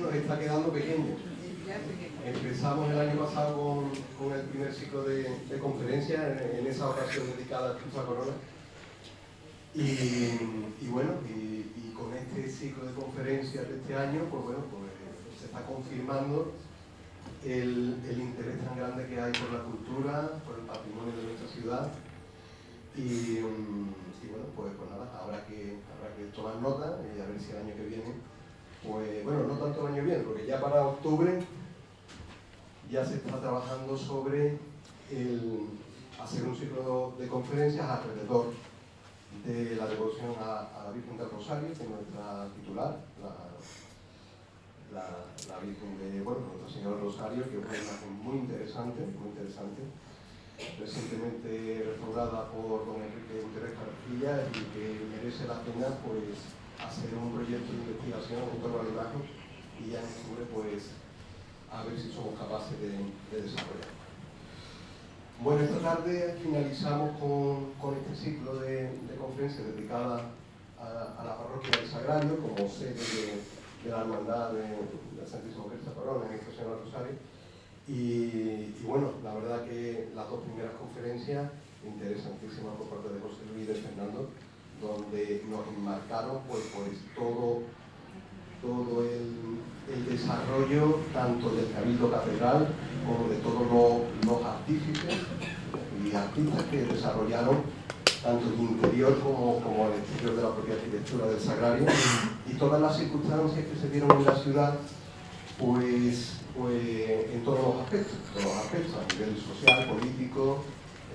nos está quedando pequeño. Empezamos el año pasado con el primer ciclo de conferencias, en esa ocasión dedicada a Cruz Corona. Y bueno, y con este ciclo de conferencias de este año, pues bueno, pues se está confirmando el interés tan grande que hay por la cultura, por el patrimonio de nuestra ciudad. Y bueno, pues nada, habrá que tomar nota y a ver si el año que viene, pues bueno, no tanto el año que viene, porque ya para octubre ya se está trabajando sobre hacer un ciclo de conferencias alrededor de la devoción a la Virgen del Rosario, que es nuestra titular, la Virgen de, bueno, Nuestra Señora del Rosario, que es una imagen muy interesante, recientemente restaurada por don Enrique Gutiérrez Carcilla, y que merece la pena pues hacer un proyecto de investigación en torno a la imagen, y ya en octubre pues a ver si somos capaces de desarrollar. Bueno, esta tarde finalizamos con este ciclo de conferencias dedicada a la parroquia del Sagrario como sede de la hermandad de Santísimo Cristo Corona en Nuestra Señora del Rosario. Y bueno, la verdad que las dos primeras conferencias interesantísimas por parte de José Luis y de Fernando, donde nos enmarcaron pues todo el desarrollo tanto del Cabildo Catedral como de todos los artífices y artistas que desarrollaron tanto el interior como el exterior de la propia arquitectura del Sagrario, y todas las circunstancias que se dieron en la ciudad pues en todos los aspectos, a nivel social, político,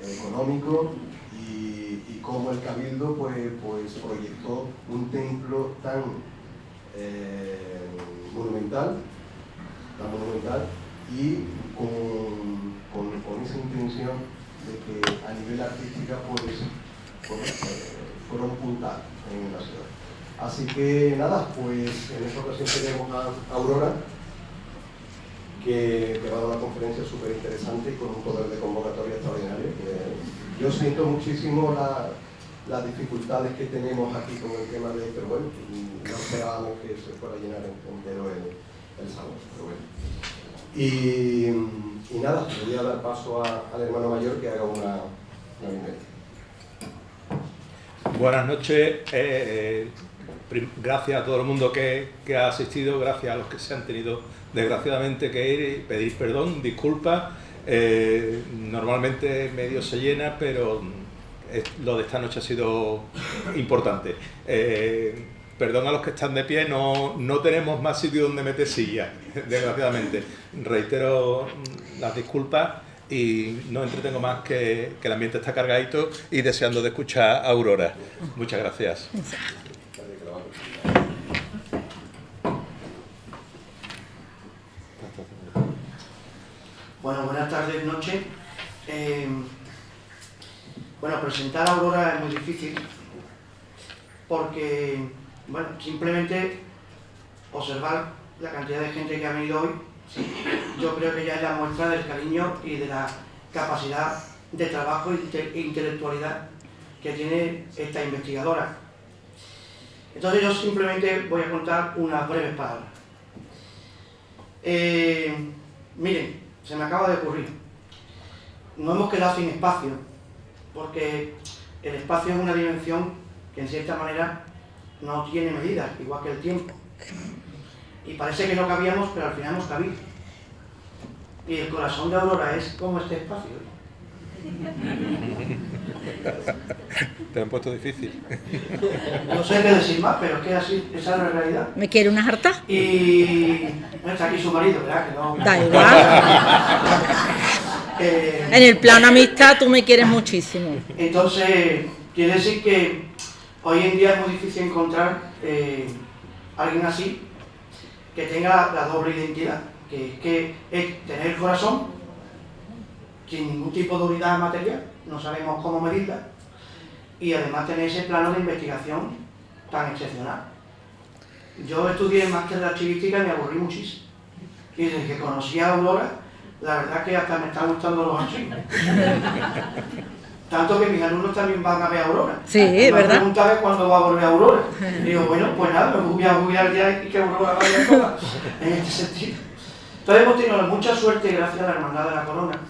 económico, y cómo el Cabildo pues proyectó un templo tan monumental y con esa intención de que a nivel artística fueron puntal en la ciudad. Así que nada, pues en esta ocasión tenemos a Aurora, que va a dar una conferencia súper interesante y con un poder de convocatoria extraordinario. Yo siento muchísimo las dificultades que tenemos aquí con el tema de, pero bueno, no esperábamos que se fuera a llenar entero el salón, pero bueno. Y nada, le voy a dar paso al hermano mayor que haga una bienvenida. Buenas noches, gracias a todo el mundo que ha asistido, gracias a los que se han tenido desgraciadamente que ir y pedir perdón, disculpas. Normalmente medio se llena, pero lo de esta noche ha sido importante. Perdón a los que están de pie, no tenemos más sitio donde meter sillas, desgraciadamente. Reitero las disculpas y no entretengo más que el ambiente está cargadito y deseando de escuchar a Aurora. Muchas gracias. Bueno, buenas tardes, noches. Bueno, presentar a Aurora es muy difícil porque, bueno, simplemente observar la cantidad de gente que ha venido hoy, yo creo que ya es la muestra del cariño y de la capacidad de trabajo e intelectualidad que tiene esta investigadora. Entonces yo simplemente voy a contar unas breves palabras. Miren, se me acaba de ocurrir. No hemos quedado sin espacio, porque el espacio es una dimensión que en cierta manera no tiene medidas, igual que el tiempo. Y parece que no cabíamos, pero al final hemos cabido. Y el corazón de Aurora es como este espacio. Te lo han puesto difícil. No sé qué decir más, pero es que así, esa es la realidad. ¿Me quiere una jarta? Y no está aquí su marido, ¿verdad? Que no... Da igual. En el plano amistad tú me quieres muchísimo. Entonces, quiere decir que hoy en día es muy difícil encontrar alguien así que tenga la doble identidad, que es tener el corazón sin ningún tipo de unidad material, no sabemos cómo medirla, y además tener ese plano de investigación tan excepcional. Yo estudié el máster de archivística y me aburrí muchísimo. Y desde que conocí a Aurora, la verdad que hasta me están gustando los archivos. Tanto que mis alumnos también van a ver Aurora. Sí, es verdad. Me preguntaba cuándo va a volver Aurora. Y digo, bueno, pues nada, me voy a jubilar ya y que Aurora vaya toda, en este sentido. Entonces hemos tenido mucha suerte gracias a la Hermandad de la Corona.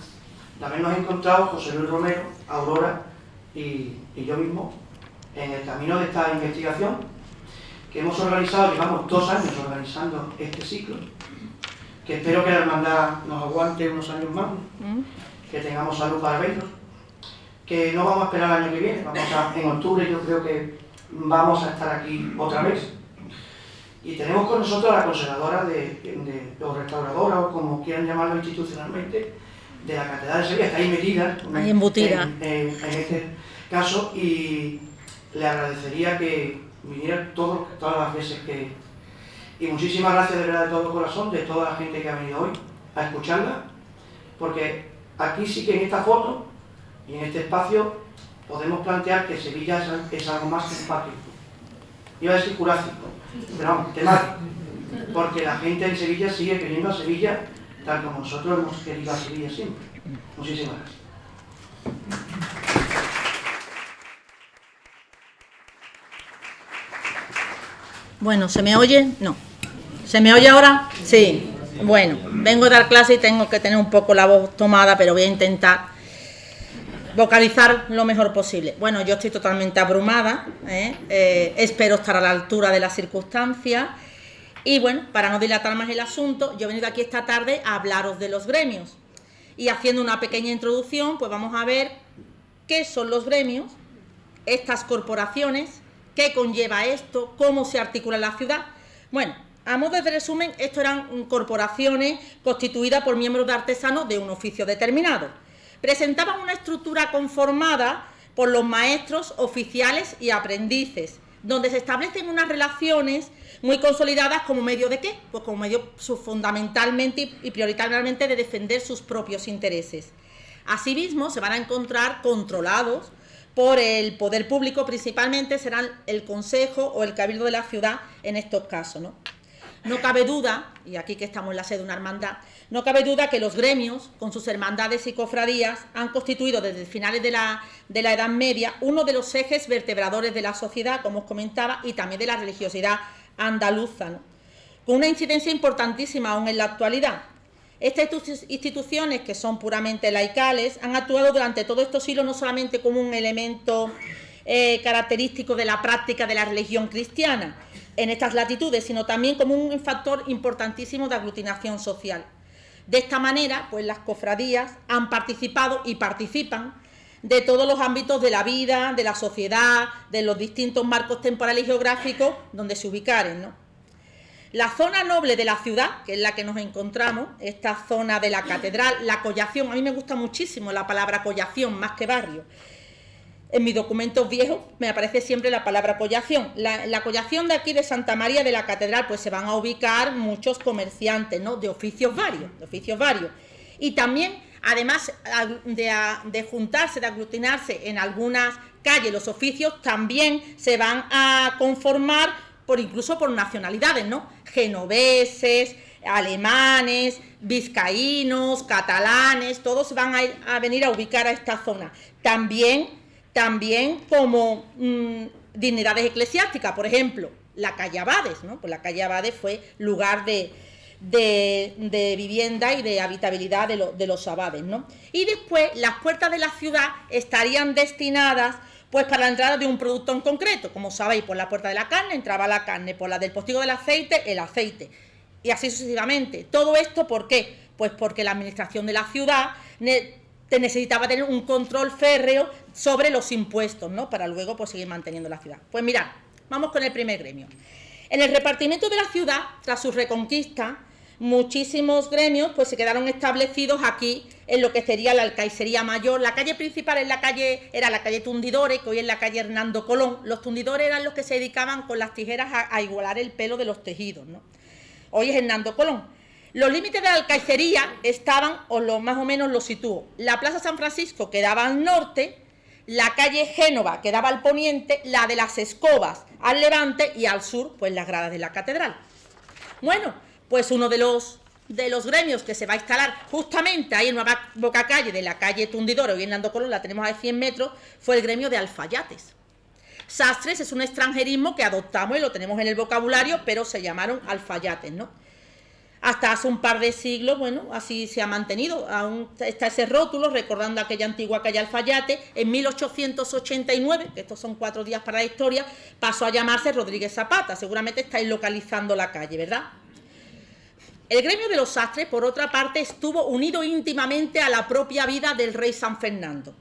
También nos he encontrado José Luis Romero, Aurora y yo mismo en el camino de esta investigación que hemos organizado, llevamos 2 años organizando este ciclo, que espero que la Hermandad nos aguante unos años más, que tengamos salud para verlo, que no vamos a esperar el año que viene, en octubre yo creo que vamos a estar aquí otra vez. Y tenemos con nosotros a la conservadora o restauradora, o como quieran llamarlo institucionalmente, de la Catedral de Sevilla, está ahí metida, ahí embutida en este caso, y le agradecería que viniera todas las veces que... Y muchísimas gracias de verdad de todo corazón, de toda la gente que ha venido hoy a escucharla, porque aquí sí que en esta foto y en este espacio podemos plantear que Sevilla es algo más que un patio. Iba a decir jurásico, pero vamos, temático, porque la gente en Sevilla sigue queriendo a Sevilla tal como nosotros hemos querido a Sevilla siempre. Muchísimas gracias. Bueno, ¿se me oye? No. ¿Se me oye ahora? Sí. Bueno, vengo a dar clase y tengo que tener un poco la voz tomada, pero voy a intentar vocalizar lo mejor posible. Bueno, yo estoy totalmente abrumada, espero estar a la altura de las circunstancias. Y bueno, para no dilatar más el asunto, yo he venido aquí esta tarde a hablaros de los gremios. Y haciendo una pequeña introducción, pues vamos a ver qué son los gremios, estas corporaciones, qué conlleva esto, cómo se articula en la ciudad. Bueno, a modo de resumen, esto eran corporaciones constituidas por miembros de artesanos de un oficio determinado. Presentaban una estructura conformada por los maestros, oficiales y aprendices, donde se establecen unas relaciones muy consolidadas como medio de ¿qué? Pues como medio fundamentalmente y prioritariamente de defender sus propios intereses. Asimismo, se van a encontrar controlados por el poder público, principalmente serán el Consejo o el Cabildo de la ciudad en estos casos, ¿no? No cabe duda, y aquí que estamos en la sede de una hermandad, no cabe duda que los gremios, con sus hermandades y cofradías, han constituido desde finales de la Edad Media uno de los ejes vertebradores de la sociedad, como os comentaba, y también de la religiosidad andaluza, ¿no? Con una incidencia importantísima aún en la actualidad. Estas instituciones, que son puramente laicales, han actuado durante todos estos siglos no solamente como un elemento característico de la práctica de la religión cristiana en estas latitudes, sino también como un factor importantísimo de aglutinación social. De esta manera, pues las cofradías han participado y participan de todos los ámbitos de la vida, de la sociedad, de los distintos marcos temporales y geográficos donde se ubicaren, ¿no? La zona noble de la ciudad, que es la que nos encontramos, esta zona de la catedral, la collación, a mí me gusta muchísimo la palabra collación más que barrio. En mis documentos viejos me aparece siempre la palabra collación. La collación de aquí de Santa María de la Catedral, pues se van a ubicar muchos comerciantes, ¿no? De oficios varios. Y también, además de juntarse, de aglutinarse en algunas calles, los oficios también se van a conformar incluso por nacionalidades, ¿no? Genoveses, alemanes, vizcaínos, catalanes, todos van a venir a ubicar a esta zona. También como dignidades eclesiásticas, por ejemplo, la calle Abades, ¿no? Pues la calle Abades fue lugar de vivienda y de habitabilidad de los abades, ¿no? Y después las puertas de la ciudad estarían destinadas pues para la entrada de un producto en concreto. Como sabéis, por la puerta de la carne entraba la carne, por la del postigo del aceite, el aceite, y así sucesivamente. Todo esto, ¿por qué? Pues porque la administración de la ciudad necesitaba tener un control férreo sobre los impuestos, ¿no? Para luego pues seguir manteniendo la ciudad. Pues mirad, vamos con el primer gremio. En el repartimiento de la ciudad, tras su reconquista, muchísimos gremios pues se quedaron establecidos aquí en lo que sería la Alcaicería Mayor. La calle principal era la calle Tundidores, que hoy es la calle Hernando Colón. Los tundidores eran los que se dedicaban con las tijeras a igualar el pelo de los tejidos, ¿no? Hoy es Hernando Colón. Los límites de la Alcaicería estaban, más o menos los sitúo. La Plaza San Francisco quedaba al norte, la calle Génova quedaba al poniente, la de las Escobas al levante y al sur, pues las gradas de la catedral. Bueno, pues uno de los de los gremios que se va a instalar justamente ahí en Nueva Bocacalle, de la calle Tundidor, hoy en Nando Colón, la tenemos a 100 metros, fue el gremio de alfayates. Sastres es un extranjerismo que adoptamos y lo tenemos en el vocabulario, pero se llamaron alfayates, ¿no? Hasta hace un par de siglos, bueno, así se ha mantenido. Aún está ese rótulo, recordando aquella antigua calle Alfayate. En 1889, que estos son 4 días para la historia, pasó a llamarse Rodríguez Zapata. Seguramente estáis localizando la calle, ¿verdad? El gremio de los sastres, por otra parte, estuvo unido íntimamente a la propia vida del rey San Fernando.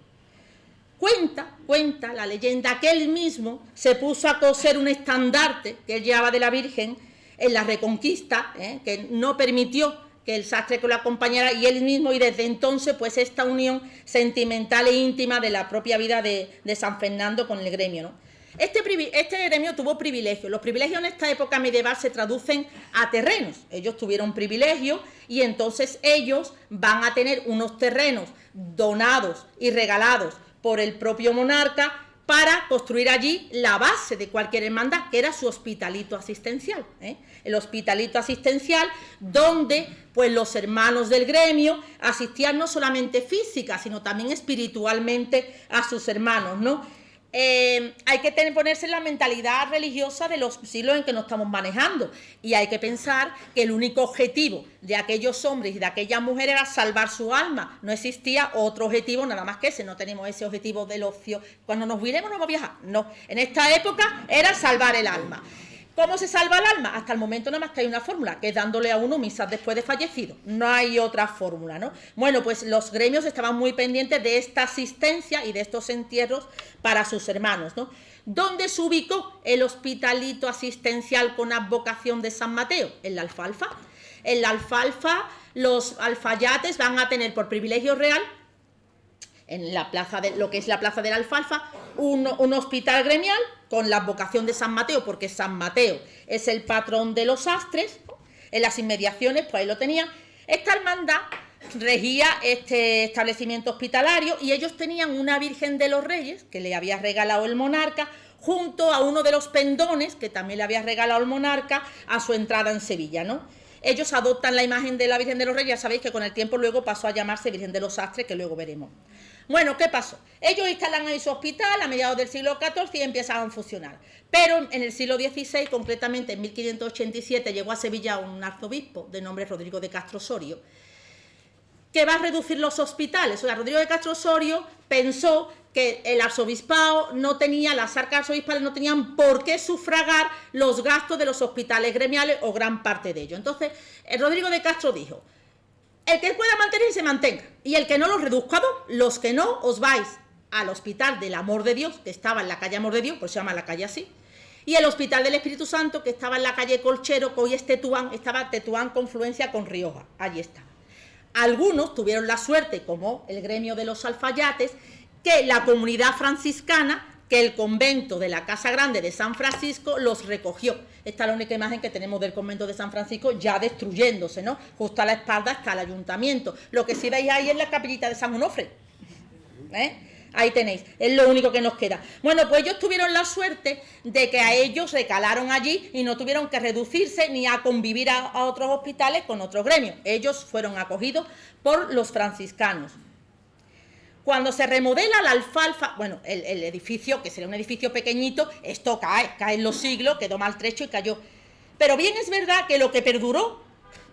Cuenta la leyenda que él mismo se puso a coser un estandarte que él llevaba de la Virgen en la Reconquista, que no permitió que el sastre que lo acompañara, y él mismo, y desde entonces pues esta unión sentimental e íntima de la propia vida de San Fernando con el gremio, ¿no? Este gremio tuvo privilegios. Los privilegios en esta época medieval se traducen a terrenos. Ellos tuvieron privilegios y entonces ellos van a tener unos terrenos donados y regalados por el propio monarca para construir allí la base de cualquier hermandad, que era su hospitalito asistencial, el hospitalito asistencial donde pues los hermanos del gremio asistían no solamente física, sino también espiritualmente a sus hermanos, ¿no? Hay que ponerse en la mentalidad religiosa de los siglos en que nos estamos manejando, y hay que pensar que el único objetivo de aquellos hombres y de aquellas mujeres era salvar su alma. No existía otro objetivo nada más que ese. No tenemos ese objetivo del ocio. Cuando nos viremos no vamos a viajar. No, en esta época era salvar el alma. ¿Cómo se salva el alma? Hasta el momento nada más que hay una fórmula, que es dándole a uno misas después de fallecido. No hay otra fórmula, ¿no? Bueno, pues los gremios estaban muy pendientes de esta asistencia y de estos entierros para sus hermanos, ¿no? ¿Dónde se ubicó el hospitalito asistencial con advocación de San Mateo? En la Alfalfa. En la Alfalfa los alfayates van a tener por privilegio real, en la plaza de lo que es la plaza de la Alfalfa, un hospital gremial con la advocación de San Mateo, porque San Mateo es el patrón de los sastres. En las inmediaciones, pues ahí lo tenían. Esta hermandad regía este establecimiento hospitalario y ellos tenían una Virgen de los Reyes que le había regalado el monarca, junto a uno de los pendones que también le había regalado el monarca a su entrada en Sevilla, ¿no? Ellos adoptan la imagen de la Virgen de los Reyes. Ya sabéis que con el tiempo luego pasó a llamarse Virgen de los Sastres, que luego veremos. Bueno, ¿qué pasó? Ellos instalan ahí su hospital a mediados del siglo XIV y empiezan a funcionar. Pero en el siglo XVI, concretamente en 1587, llegó a Sevilla un arzobispo de nombre Rodrigo de Castro Osorio, que va a reducir los hospitales. O sea, Rodrigo de Castro Osorio pensó que el arzobispado no tenía, las arcas arzobispales no tenían por qué sufragar los gastos de los hospitales gremiales o gran parte de ellos. Entonces, Rodrigo de Castro dijo: el que pueda mantener se mantenga, y el que no los reduzca, los que no, os vais al Hospital del Amor de Dios, que estaba en la calle Amor de Dios, pues se llama la calle así, y el Hospital del Espíritu Santo, que estaba en la calle Colchero, que hoy es Tetuán, estaba Tetuán confluencia con Rioja, allí está. Algunos tuvieron la suerte, como el gremio de los alfayates, que la comunidad franciscana, que el convento de la Casa Grande de San Francisco los recogió. Esta es la única imagen que tenemos del convento de San Francisco ya destruyéndose, ¿no? Justo a la espalda está el ayuntamiento. Lo que sí veis ahí es la capillita de San Onofre. Ahí tenéis, es lo único que nos queda. Bueno, pues ellos tuvieron la suerte de que a ellos recalaron allí y no tuvieron que reducirse ni a convivir a otros hospitales con otros gremios. Ellos fueron acogidos por los franciscanos. Cuando se remodela la Alfalfa, bueno, el edificio, que sería un edificio pequeñito, esto cae en los siglos, quedó maltrecho y cayó. Pero bien es verdad que lo que perduró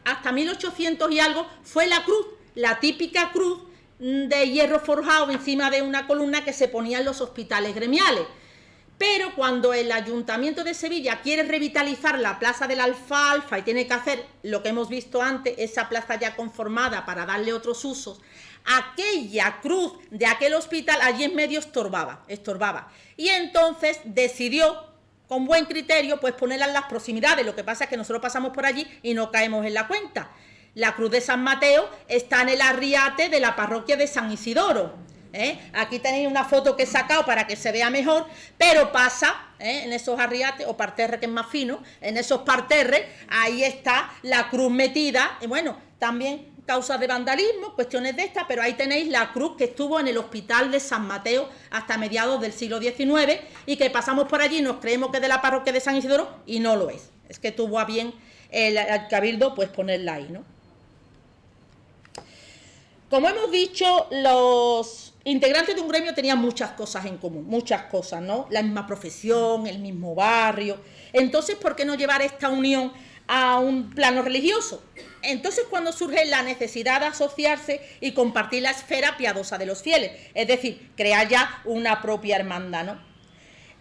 hasta 1800 y algo fue la cruz, la típica cruz de hierro forjado encima de una columna que se ponía en los hospitales gremiales. Pero cuando el Ayuntamiento de Sevilla quiere revitalizar la Plaza de la Alfalfa y tiene que hacer lo que hemos visto antes, esa plaza ya conformada para darle otros usos, aquella cruz de aquel hospital allí en medio estorbaba. Y entonces decidió, con buen criterio, pues ponerla en las proximidades. Lo que pasa es que nosotros pasamos por allí y no caemos en la cuenta. La cruz de San Mateo está en el arriate de la parroquia de San Isidoro. Aquí tenéis una foto que he sacado para que se vea mejor, pero pasa en esos arriates, o parterres, que es más fino, en esos parterres, ahí está la cruz metida. Y bueno, también causas de vandalismo, cuestiones de estas, pero ahí tenéis la cruz que estuvo en el hospital de San Mateo hasta mediados del siglo XIX, y que pasamos por allí y nos creemos que es de la parroquia de San Isidoro, y no lo es. Es que tuvo a bien el cabildo pues ponerla ahí, ¿no? Como hemos dicho, los integrantes de un gremio tenían muchas cosas en común, muchas cosas, ¿no? La misma profesión, el mismo barrio. Entonces, ¿por qué no llevar esta unión a un plano religioso? Entonces, cuando surge la necesidad de asociarse y compartir la esfera piadosa de los fieles, es decir, crear ya una propia hermandad, ¿no?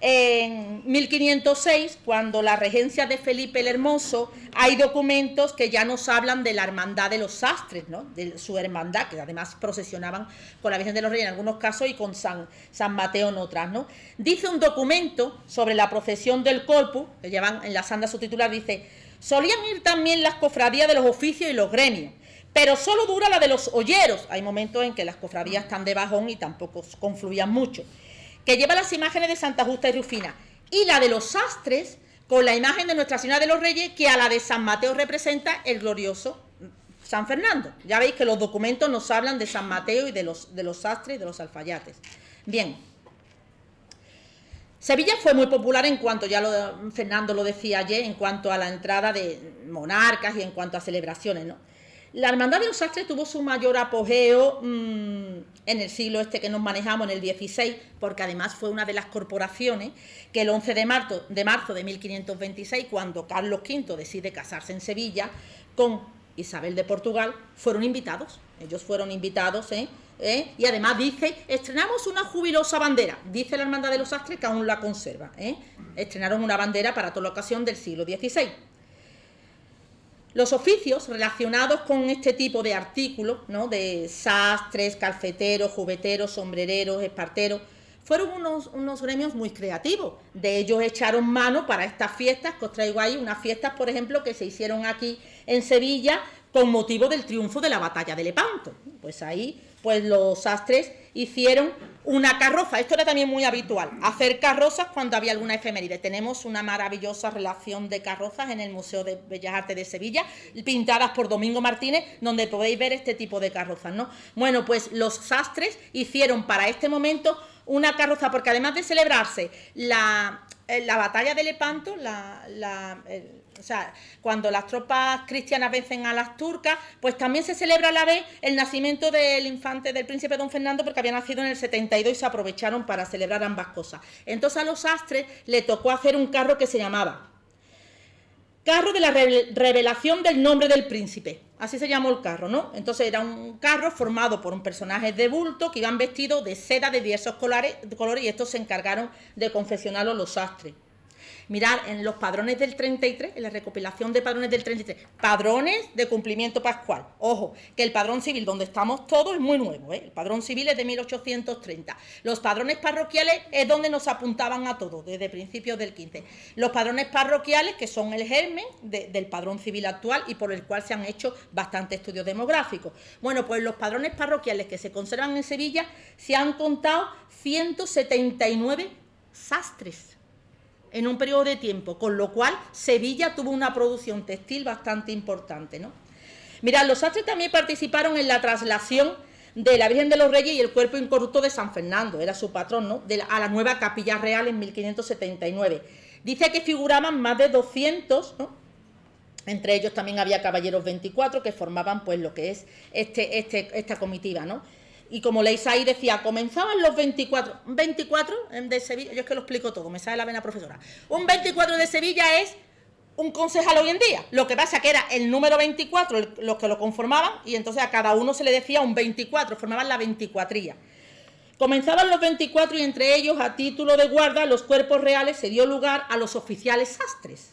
En 1506, cuando la regencia de Felipe el Hermoso, hay documentos que ya nos hablan de la hermandad de los sastres, ¿no? De su hermandad, que además procesionaban con la Virgen de los Reyes en algunos casos y con San Mateo en otras, ¿no? Dice un documento sobre la procesión del Corpus, que llevan en la sanda subtitular, dice: solían ir también las cofradías de los oficios y los gremios, pero solo dura la de los olleros. Hay momentos en que las cofradías están de bajón y tampoco confluían mucho, que lleva las imágenes de Santa Justa y Rufina, y la de los sastres con la imagen de Nuestra Señora de los Reyes, que a la de San Mateo representa el glorioso San Fernando. Ya veis que los documentos nos hablan de San Mateo y de los sastres y de los alfayates. Bien, Sevilla fue muy popular en cuanto, Fernando lo decía ayer, en cuanto a la entrada de monarcas y en cuanto a celebraciones, ¿no? La Hermandad de los Sastres tuvo su mayor apogeo en el siglo que nos manejamos, en el XVI, porque además fue una de las corporaciones que el 11 de marzo de 1526, cuando Carlos V decide casarse en Sevilla con Isabel de Portugal, fueron invitados. Ellos fueron invitados, y además dice: estrenamos una jubilosa bandera. Dice la Hermandad de los Sastres que aún la conserva. Estrenaron una bandera para toda la ocasión del siglo XVI. Los oficios relacionados con este tipo de artículos, ¿no? De sastres, calfeteros, jubeteros, sombrereros, esparteros, fueron unos gremios muy creativos. De ellos echaron mano para estas fiestas, que os traigo ahí, unas fiestas, por ejemplo, que se hicieron aquí en Sevilla con motivo del triunfo de la batalla de Lepanto. Pues ahí, pues los sastres hicieron una carroza. Esto era también muy habitual, hacer carrozas cuando había alguna efeméride. Tenemos una maravillosa relación de carrozas en el Museo de Bellas Artes de Sevilla, pintadas por Domingo Martínez, donde podéis ver este tipo de carrozas, ¿no? Bueno, pues los sastres hicieron para este momento una carroza, porque además de celebrarse la batalla de Lepanto, o sea, cuando las tropas cristianas vencen a las turcas, pues también se celebra a la vez el nacimiento del príncipe don Fernando, porque había nacido en el 72 y se aprovecharon para celebrar ambas cosas. Entonces a los sastres le tocó hacer un carro que se llamaba Carro de la Revelación del Nombre del Príncipe. Así se llamó el carro, ¿no? Entonces era un carro formado por un personaje de bulto que iban vestidos de seda de diversos colores, y estos se encargaron de confeccionarlo los sastres. Mirad, en los padrones del 33, en la recopilación de padrones del 33, padrones de cumplimiento pascual. Ojo, que el padrón civil donde estamos todos es muy nuevo, El padrón civil es de 1830. Los padrones parroquiales es donde nos apuntaban a todos, desde principios del 15. Los padrones parroquiales, que son el germen del padrón civil actual y por el cual se han hecho bastantes estudios demográficos. Bueno, pues los padrones parroquiales que se conservan en Sevilla se han contado 179 sastres en un periodo de tiempo, con lo cual Sevilla tuvo una producción textil bastante importante, ¿no? Mirad, los sastres también participaron en la traslación de la Virgen de los Reyes y el cuerpo incorrupto de San Fernando, era su patrón, ¿no? A la nueva Capilla Real en 1579. Dice que figuraban más de 200, ¿no? Entre ellos también había caballeros 24 que formaban pues lo que es esta comitiva, ¿no? Y como leéis ahí decía, comenzaban los 24 de Sevilla, yo es que lo explico todo, me sale la vena profesora. Un 24 de Sevilla es un concejal hoy en día, lo que pasa que era el número 24 los que lo conformaban y entonces a cada uno se le decía un 24, formaban la 24ría. Comenzaban los 24 y entre ellos, a título de guarda, los cuerpos reales se dio lugar a los oficiales sastres,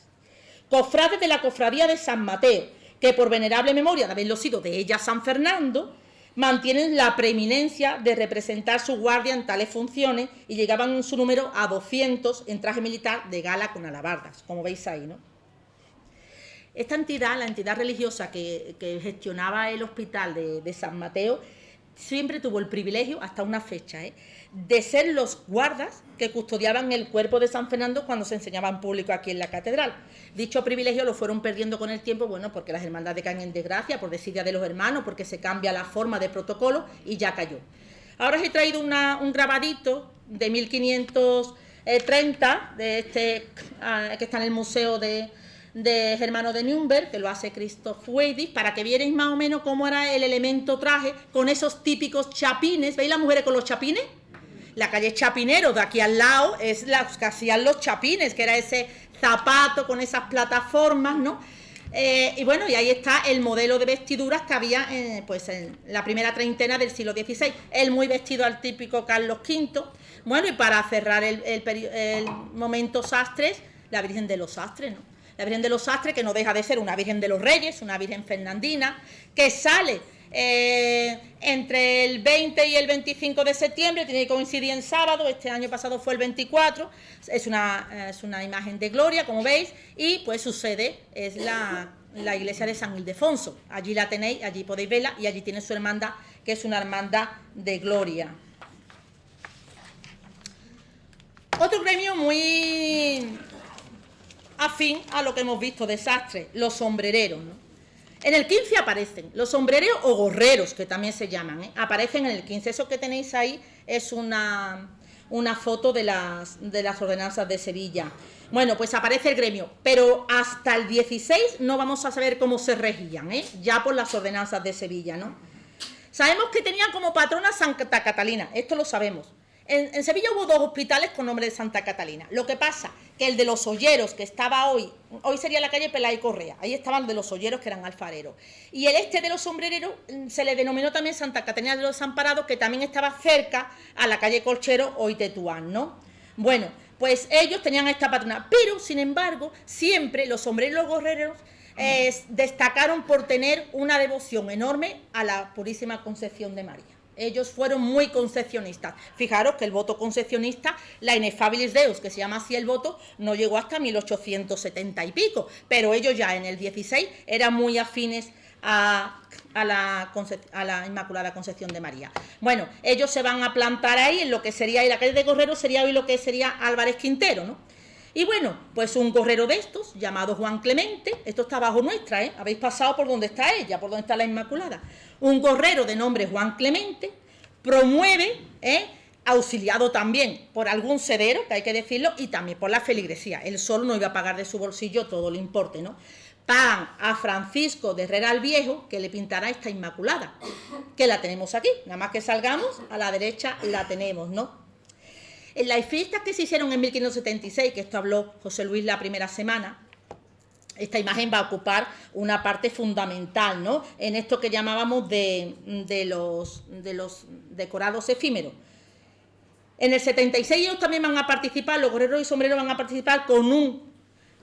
cofrades de la cofradía de San Mateo, que por venerable memoria de haberlo sido de ella San Fernando, mantienen la preeminencia de representar su guardia en tales funciones y llegaban en su número a 200 en traje militar de gala con alabardas, como veis ahí, ¿no? Esta entidad, la entidad religiosa que gestionaba el hospital de San Mateo, siempre tuvo el privilegio, hasta una fecha, de ser los guardas que custodiaban el cuerpo de San Fernando cuando se enseñaba en público aquí en la catedral. Dicho privilegio lo fueron perdiendo con el tiempo, bueno, porque las hermandades caen en desgracia, por desidia de los hermanos, porque se cambia la forma de protocolo y ya cayó. Ahora os he traído un grabadito de 1530, que está en el Museo de de Germano de Nürnberg, que lo hace Christoph Weidich, para que vierais más o menos cómo era el elemento traje, con esos típicos chapines. ¿Veis las mujeres con los chapines? La calle Chapinero, de aquí al lado, es las que hacían los chapines, que era ese zapato con esas plataformas, ¿no? Y bueno, y ahí está el modelo de vestiduras que había pues en la primera treintena del siglo XVI. Él muy vestido al típico Carlos V. Bueno, y para cerrar el momento sastres, la Virgen de los Sastres, ¿no? La Virgen de los Sastres, que no deja de ser una Virgen de los Reyes, una Virgen fernandina, que sale entre el 20 y el 25 de septiembre, tiene que coincidir en sábado. Este año pasado fue el 24, es una imagen de gloria, como veis, y pues su sede es la iglesia de San Ildefonso. Allí la tenéis, allí podéis verla, y allí tiene su hermandad, que es una hermandad de gloria. Otro gremio muy afín a lo que hemos visto de sastre, los sombrereros, ¿no? En el 15 aparecen los sombrereros o gorreros, que también se llaman, ¿eh? Aparecen en el 15. Eso que tenéis ahí es una foto de las ordenanzas de Sevilla. Bueno, pues aparece el gremio, pero hasta el 16 no vamos a saber cómo se regían, ¿eh? Ya por las ordenanzas de Sevilla, ¿no? Sabemos que tenían como patrona Santa Catalina, esto lo sabemos. En Sevilla hubo 2 hospitales con nombre de Santa Catalina. Lo que pasa que el de los Olleros, que estaba hoy sería la calle Pelay Correa, ahí estaban los de los Olleros, que eran alfareros. Y el de los sombrereros se le denominó también Santa Catalina de los Desamparados, que también estaba cerca a la calle Colchero, hoy Tetuán, ¿no? Bueno, pues ellos tenían esta patrona, pero sin embargo, siempre los sombreros y los gorreros destacaron por tener una devoción enorme a la Purísima Concepción de María. Ellos fueron muy concepcionistas. Fijaros que el voto concepcionista, la Ineffabilis Deus, que se llama así el voto, no llegó hasta 1870 y pico, pero ellos ya en el 16 eran muy afines a la Inmaculada Concepción de María. Bueno, ellos se van a plantar ahí en lo que sería, y la calle de Gorrero sería hoy lo que sería Álvarez Quintero, ¿no? Y bueno, pues un gorrero de estos, llamado Juan Clemente, esto está bajo nuestra, habéis pasado por donde está ella, por donde está la Inmaculada. Un gorrero de nombre Juan Clemente promueve, auxiliado también por algún sedero, que hay que decirlo, y también por la feligresía. Él solo no iba a pagar de su bolsillo todo el importe, ¿no? Pagan a Francisco de Herrera el Viejo, que le pintará esta Inmaculada, que la tenemos aquí, nada más que salgamos, a la derecha la tenemos, ¿no? En las fiestas que se hicieron en 1576, que esto habló José Luis la primera semana, esta imagen va a ocupar una parte fundamental, ¿no? En esto que llamábamos de los decorados efímeros. En el 76 ellos también van a participar, los gorreros y sombreros van a participar con un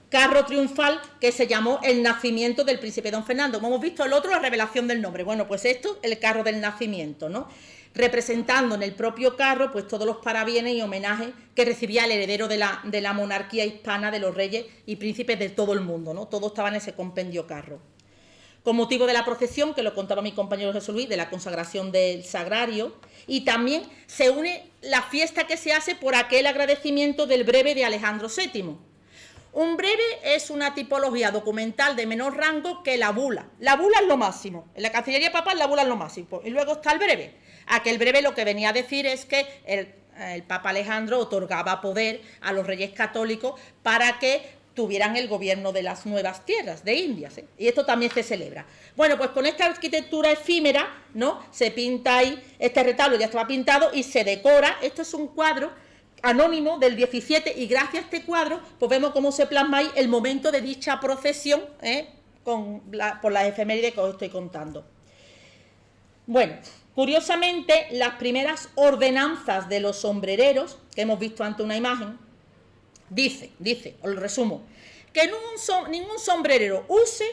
carro triunfal que se llamó el nacimiento del príncipe don Fernando. Como hemos visto el otro, la revelación del nombre. Bueno, pues esto, el carro del nacimiento, ¿no? Representando en el propio carro pues todos los parabienes y homenajes que recibía el heredero de la monarquía hispana, de los reyes y príncipes de todo el mundo, ¿no? Todo estaba en ese compendio carro. Con motivo de la procesión, que lo contaba mi compañero Jesús Luis, de la consagración del sagrario, y también se une la fiesta que se hace por aquel agradecimiento del breve de Alejandro VII. Un breve es una tipología documental de menor rango que la bula. La bula es lo máximo. En la Cancillería Papal la bula es lo máximo. Y luego está el breve. Aquel breve lo que venía a decir es que el Papa Alejandro otorgaba poder a los reyes católicos para que tuvieran el gobierno de las nuevas tierras de Indias, ¿eh? Y esto también se celebra. Bueno, pues con esta arquitectura efímera, ¿no? Se pinta ahí, este retablo ya estaba pintado y se decora. Esto es un cuadro anónimo del 17 y gracias a este cuadro pues vemos cómo se plasma ahí el momento de dicha procesión, por las efemérides que os estoy contando. Bueno, curiosamente las primeras ordenanzas de los sombrereros, que hemos visto ante una imagen, dice, os lo resumo, que ningún sombrerero ose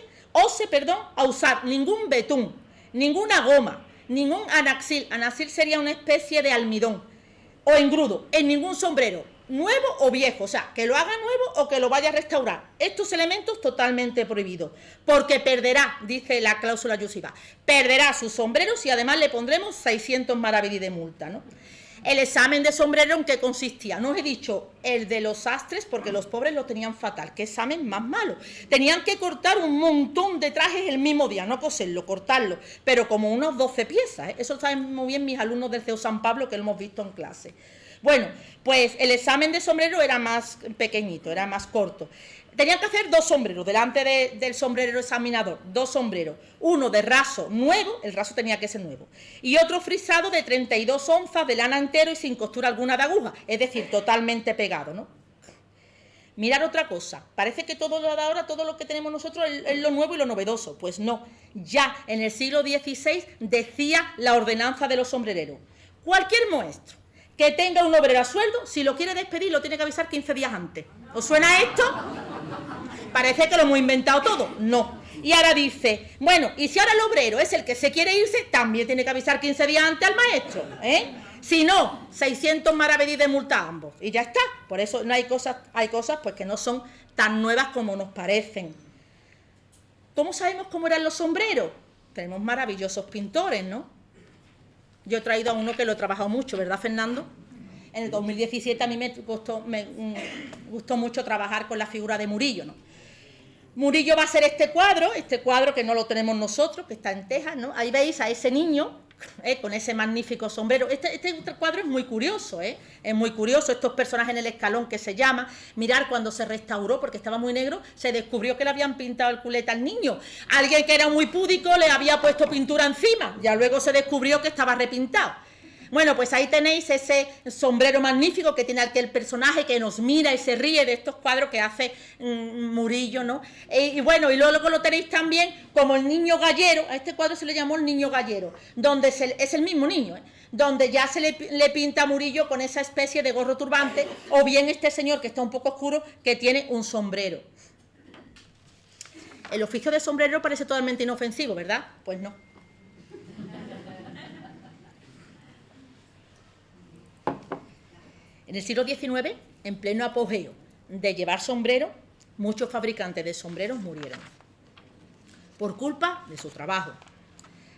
a usar ningún betún, ninguna goma, ningún anaxil. Anaxil sería una especie de almidón, o engrudo, en ningún sombrero, nuevo o viejo, o sea, que lo haga nuevo o que lo vaya a restaurar. Estos elementos totalmente prohibidos, porque perderá, dice la cláusula yusiva, perderá sus sombreros y además le pondremos 600 maravedí de multa, ¿no? El examen de sombrero, ¿en qué consistía? No os he dicho el de los sastres, porque los pobres lo tenían fatal. ¿Qué examen más malo? Tenían que cortar un montón de trajes el mismo día, no coserlo, cortarlo, pero como unos 12 piezas, ¿eh? Eso lo saben muy bien mis alumnos del CEU San Pablo, que lo hemos visto en clase. Bueno, pues el examen de sombrero era más pequeñito, era más corto. Tenían que hacer 2 sombreros delante del sombrerero examinador, 2 sombreros, uno de raso nuevo, el raso tenía que ser nuevo, y otro frisado de 32 onzas de lana entero y sin costura alguna de aguja, es decir, totalmente pegado, ¿no? Mirar otra cosa, parece que todo lo de ahora, todo lo que tenemos nosotros es lo nuevo y lo novedoso, pues no, ya en el siglo XVI decía la ordenanza de los sombrereros, cualquier maestro que tenga un obrero a sueldo, si lo quiere despedir, lo tiene que avisar 15 días antes. ¿Os suena esto? Parece que lo hemos inventado todo. No. Y ahora dice, bueno, y si ahora el obrero es el que se quiere irse, también tiene que avisar 15 días antes al maestro, ¿eh? Si no, 600 maravedís de multa a ambos. Y ya está. Por eso no hay cosas pues que no son tan nuevas como nos parecen. ¿Cómo sabemos cómo eran los sombreros? Tenemos maravillosos pintores, ¿no? Yo he traído a uno que lo he trabajado mucho, ¿verdad, Fernando? En el 2017 a mí me gustó mucho trabajar con la figura de Murillo, ¿no? Murillo va a ser este cuadro que no lo tenemos nosotros, que está en Texas, ¿no? Ahí veis a ese niño con ese magnífico sombrero. Este cuadro es muy curioso, es muy curioso, estos personajes en el escalón que se llama. Mirar cuando se restauró, porque estaba muy negro, se descubrió que le habían pintado el culete al niño. Alguien que era muy púdico le había puesto pintura encima, ya luego se descubrió que estaba repintado. Bueno, pues ahí tenéis ese sombrero magnífico que tiene aquel personaje que nos mira y se ríe de estos cuadros que hace Murillo, ¿no? Y bueno, y luego lo tenéis también como el niño gallero. A este cuadro se le llamó el niño gallero, donde es el mismo niño, donde ya se le pinta a Murillo con esa especie de gorro turbante, o bien este señor que está un poco oscuro, que tiene un sombrero. El oficio de sombrero parece totalmente inofensivo, ¿verdad? Pues no. En el siglo XIX, en pleno apogeo de llevar sombrero, muchos fabricantes de sombreros murieron por culpa de su trabajo.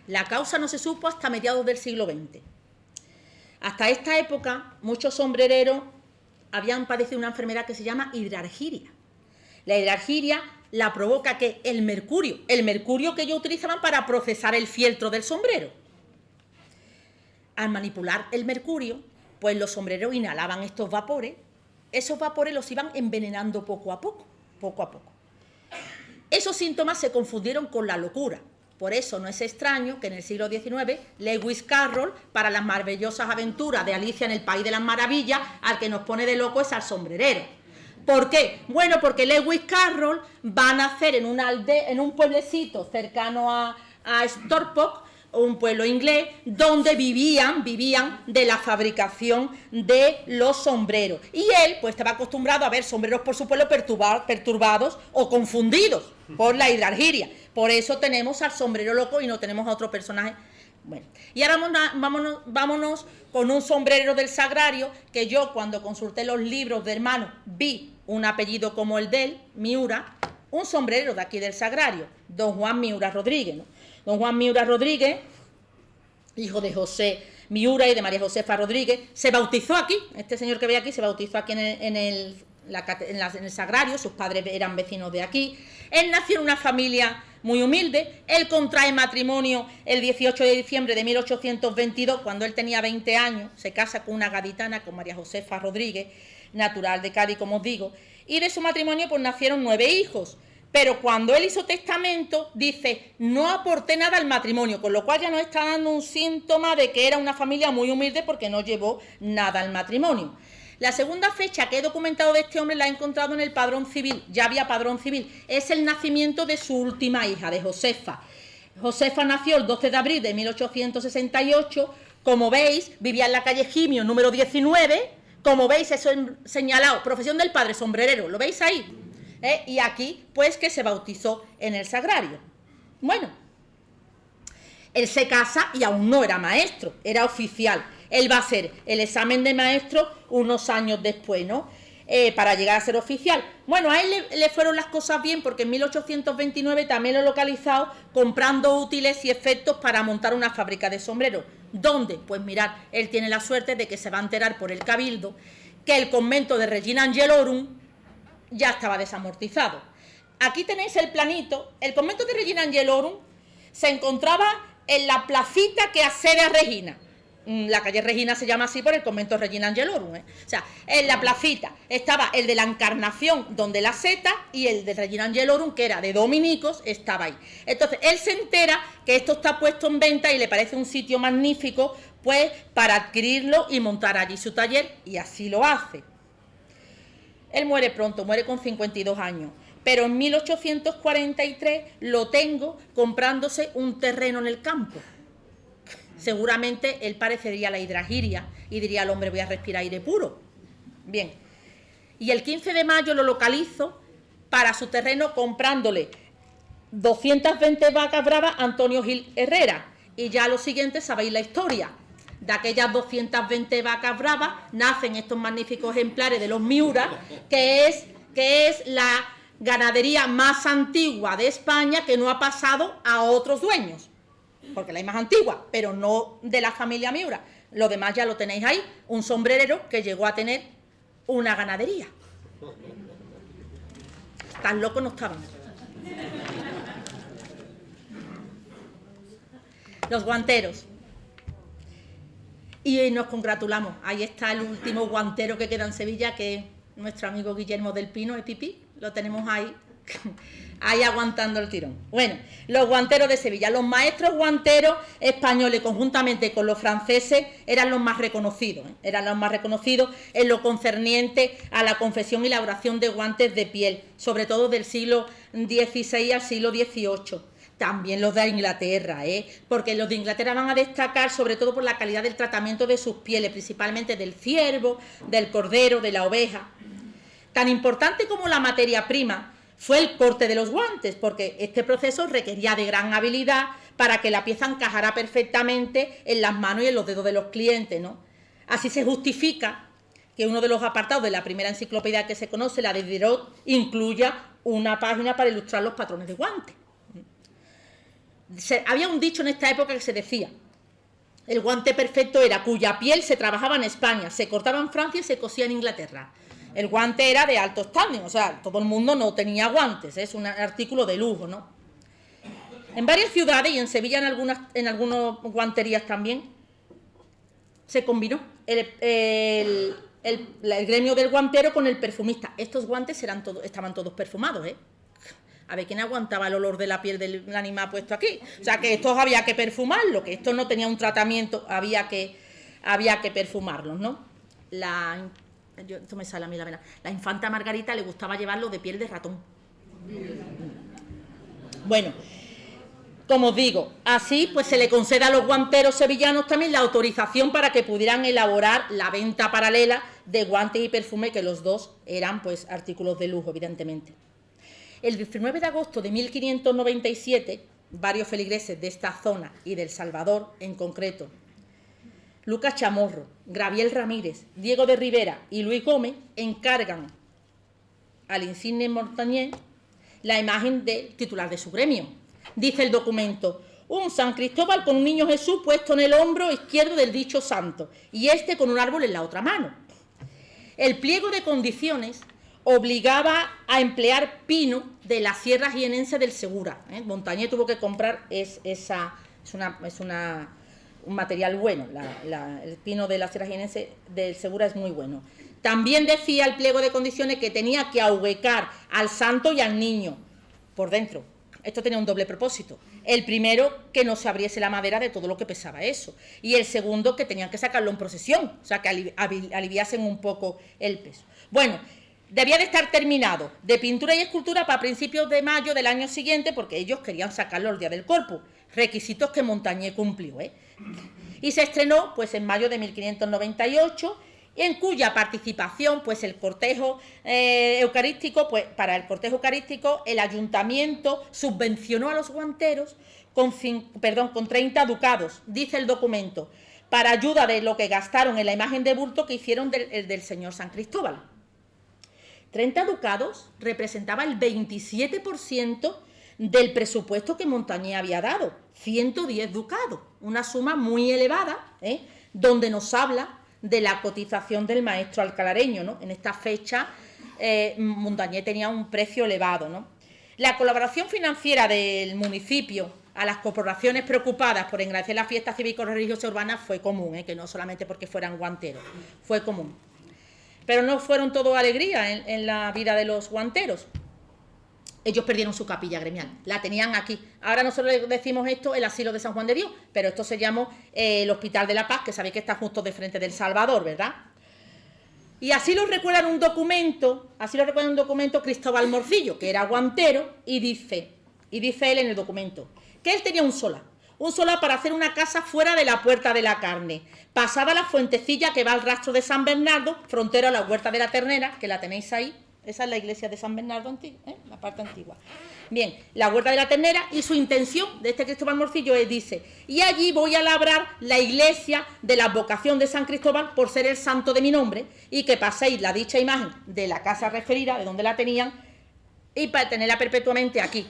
La causa no se supo hasta mediados del siglo XX. Hasta esta época, muchos sombrereros habían padecido una enfermedad que se llama hidrargiria. La hidrargiria la provoca que el mercurio que ellos utilizaban para procesar el fieltro del sombrero. Al manipular el mercurio, pues los sombreros inhalaban estos vapores, esos vapores los iban envenenando poco a poco. Esos síntomas se confundieron con la locura. Por eso no es extraño que en el siglo XIX Lewis Carroll, para las maravillosas aventuras de Alicia en el País de las Maravillas, al que nos pone de loco es al sombrerero. ¿Por qué? Bueno, porque Lewis Carroll va a nacer en una aldea, en un pueblecito cercano a Stockport, un pueblo inglés, donde vivían de la fabricación de los sombreros. Y él, pues, estaba acostumbrado a ver sombreros por su pueblo perturbados o confundidos por la hidrargiria. Por eso tenemos al sombrero loco y no tenemos a otro personaje. Bueno, y ahora vámonos con un sombrero del Sagrario, que yo, cuando consulté los libros de hermanos, vi un apellido como el de él, Miura, un sombrero de aquí del Sagrario, don Juan Miura Rodríguez, ¿no? Don Juan Miura Rodríguez, hijo de José Miura y de María Josefa Rodríguez, se bautizó aquí. Este señor que ve aquí se bautizó aquí en el Sagrario. Sus padres eran vecinos de aquí. Él nació en una familia muy humilde. Él contrae matrimonio el 18 de diciembre de 1822, cuando él tenía 20 años. Se casa con una gaditana, con María Josefa Rodríguez, natural de Cádiz, como os digo. Y de su matrimonio pues nacieron 9 hijos. Pero cuando él hizo testamento, dice, no aporté nada al matrimonio, con lo cual ya nos está dando un síntoma de que era una familia muy humilde porque no llevó nada al matrimonio. La segunda fecha que he documentado de este hombre la he encontrado en el padrón civil, ya había padrón civil, es el nacimiento de su última hija, de Josefa. Josefa nació el 12 de abril de 1868, como veis, vivía en la calle Gimio, número 19, como veis, eso es señalado, profesión del padre, sombrerero, ¿lo veis ahí? Y aquí, pues, que se bautizó en el Sagrario. Bueno, él se casa y aún no era maestro, era oficial. Él va a hacer el examen de maestro unos años después, ¿no? Para llegar a ser oficial. Bueno, a él le fueron las cosas bien, porque en 1829 también lo he localizado comprando útiles y efectos para montar una fábrica de sombreros. ¿Dónde? Pues mirad, él tiene la suerte de que se va a enterar por el Cabildo que el convento de Regina Angelorum ya estaba desamortizado. Aquí tenéis el planito. El convento de Regina Angelorum se encontraba en la placita que accede a Regina. la calle Regina se llama así por el convento Regina Angelorum, ¿eh? O sea, en la placita estaba el de la Encarnación, donde la seta, y el de Regina Angelorum, que era de dominicos, estaba ahí. Entonces, él se entera que esto está puesto en venta y le parece un sitio magnífico, pues, para adquirirlo y montar allí su taller, y así lo hace. Él muere pronto, muere con 52 años, pero en 1843 lo tengo comprándose un terreno en el campo. Seguramente él parecería la hidragiria y diría al hombre, voy a respirar aire puro. Bien, y el 15 de mayo lo localizo para su terreno comprándole 220 vacas bravas a Antonio Gil Herrera, y ya lo siguiente sabéis la historia. De aquellas 220 vacas bravas nacen estos magníficos ejemplares de los Miura, que es la ganadería más antigua de España, que no ha pasado a otros dueños, porque la es más antigua, pero no de la familia Miura. Lo demás ya lo tenéis ahí, un sombrerero que llegó a tener una ganadería. Tan locos no estaban. Los guanteros. Y nos congratulamos. Ahí está el último guantero que queda en Sevilla, que es nuestro amigo Guillermo del Pino, el Pipí. Lo tenemos ahí, ahí aguantando el tirón. Bueno, los guanteros de Sevilla. Los maestros guanteros españoles, conjuntamente con los franceses, eran los más reconocidos. Eran los más reconocidos en lo concerniente a la confección y elaboración de guantes de piel, sobre todo del siglo XVI al siglo XVIII. También los de Inglaterra, porque los de Inglaterra van a destacar sobre todo por la calidad del tratamiento de sus pieles, principalmente del ciervo, del cordero, de la oveja. Tan importante como la materia prima fue el corte de los guantes, porque este proceso requería de gran habilidad para que la pieza encajara perfectamente en las manos y en los dedos de los clientes, ¿no? Así se justifica que uno de los apartados de la primera enciclopedia que se conoce, la de Diderot, incluya una página para ilustrar los patrones de guantes. Había un dicho en esta época que se decía: el guante perfecto era cuya piel se trabajaba en España, se cortaba en Francia y se cosía en Inglaterra. El guante era de alto standing, o sea, todo el mundo no tenía guantes, es un artículo de lujo, ¿no? En varias ciudades y en Sevilla en algunas guanterías también se combinó el gremio del guantero con el perfumista. Estos guantes estaban todos perfumados, A ver, ¿quién aguantaba el olor de la piel del animal puesto aquí? O sea, que estos había que perfumarlo, que esto no tenía un tratamiento, había que perfumarlos, ¿no? Esto me sale a mí la vena. La infanta Margarita le gustaba llevarlo de piel de ratón. Bueno, como os digo, así pues se le concede a los guanteros sevillanos también la autorización para que pudieran elaborar la venta paralela de guantes y perfume, que los dos eran pues artículos de lujo, evidentemente. El 19 de agosto de 1597, varios feligreses de esta zona y del Salvador en concreto, Lucas Chamorro, Gabriel Ramírez, Diego de Rivera y Luis Gómez, encargan al insigne Montañés la imagen del titular de su gremio. Dice el documento: un San Cristóbal con un niño Jesús puesto en el hombro izquierdo del dicho santo, y este con un árbol en la otra mano. El pliego de condiciones obligaba a emplear pino de la Sierra Jienense del Segura. Montañés tuvo que comprar un material bueno. El pino de la Sierra Jienense del Segura es muy bueno. También decía el pliego de condiciones que tenía que ahuecar al santo y al niño por dentro. Esto tenía un doble propósito. El primero, que no se abriese la madera de todo lo que pesaba eso. Y el segundo, que tenían que sacarlo en procesión, o sea, que aliviasen un poco el peso. Bueno, debía de estar terminado de pintura y escultura para principios de mayo del año siguiente, porque ellos querían sacarlo el día del Corpus, requisitos que Montañés cumplió, Y se estrenó pues en mayo de 1598, en cuya participación pues el cortejo eucarístico, pues para el cortejo eucarístico el ayuntamiento subvencionó a los guanteros con 30 ducados, dice el documento, para ayuda de lo que gastaron en la imagen de bulto que hicieron del señor San Cristóbal. 30 ducados representaba el 27% del presupuesto que Montañés había dado, 110 ducados, una suma muy elevada, donde nos habla de la cotización del maestro alcalareño, ¿no? En esta fecha Montañés tenía un precio elevado, ¿no? La colaboración financiera del municipio a las corporaciones preocupadas por engrandecer las fiestas cívico-religiosas urbanas fue común, que no solamente porque fueran guanteros, fue común. Pero no fueron todo alegría en la vida de los guanteros. Ellos perdieron su capilla gremial, la tenían aquí. Ahora nosotros le decimos esto el asilo de San Juan de Dios, pero esto se llamó el Hospital de la Paz, que sabéis que está justo de frente del Salvador, ¿verdad? Y así lo recuerda en un documento, Cristóbal Morcillo, que era guantero, y dice él en el documento, que él tenía un solar para hacer una casa fuera de la Puerta de la Carne, pasada la fuentecilla que va al rastro de San Bernardo, frontera a la Huerta de la Ternera, que la tenéis ahí. Esa es la iglesia de San Bernardo antigua, la parte antigua. Bien, la Huerta de la Ternera, y su intención de este Cristóbal Morcillo dice, y allí voy a labrar la iglesia de la advocación de San Cristóbal por ser el santo de mi nombre, y que paséis la dicha imagen de la casa referida, de donde la tenían, y para tenerla perpetuamente aquí.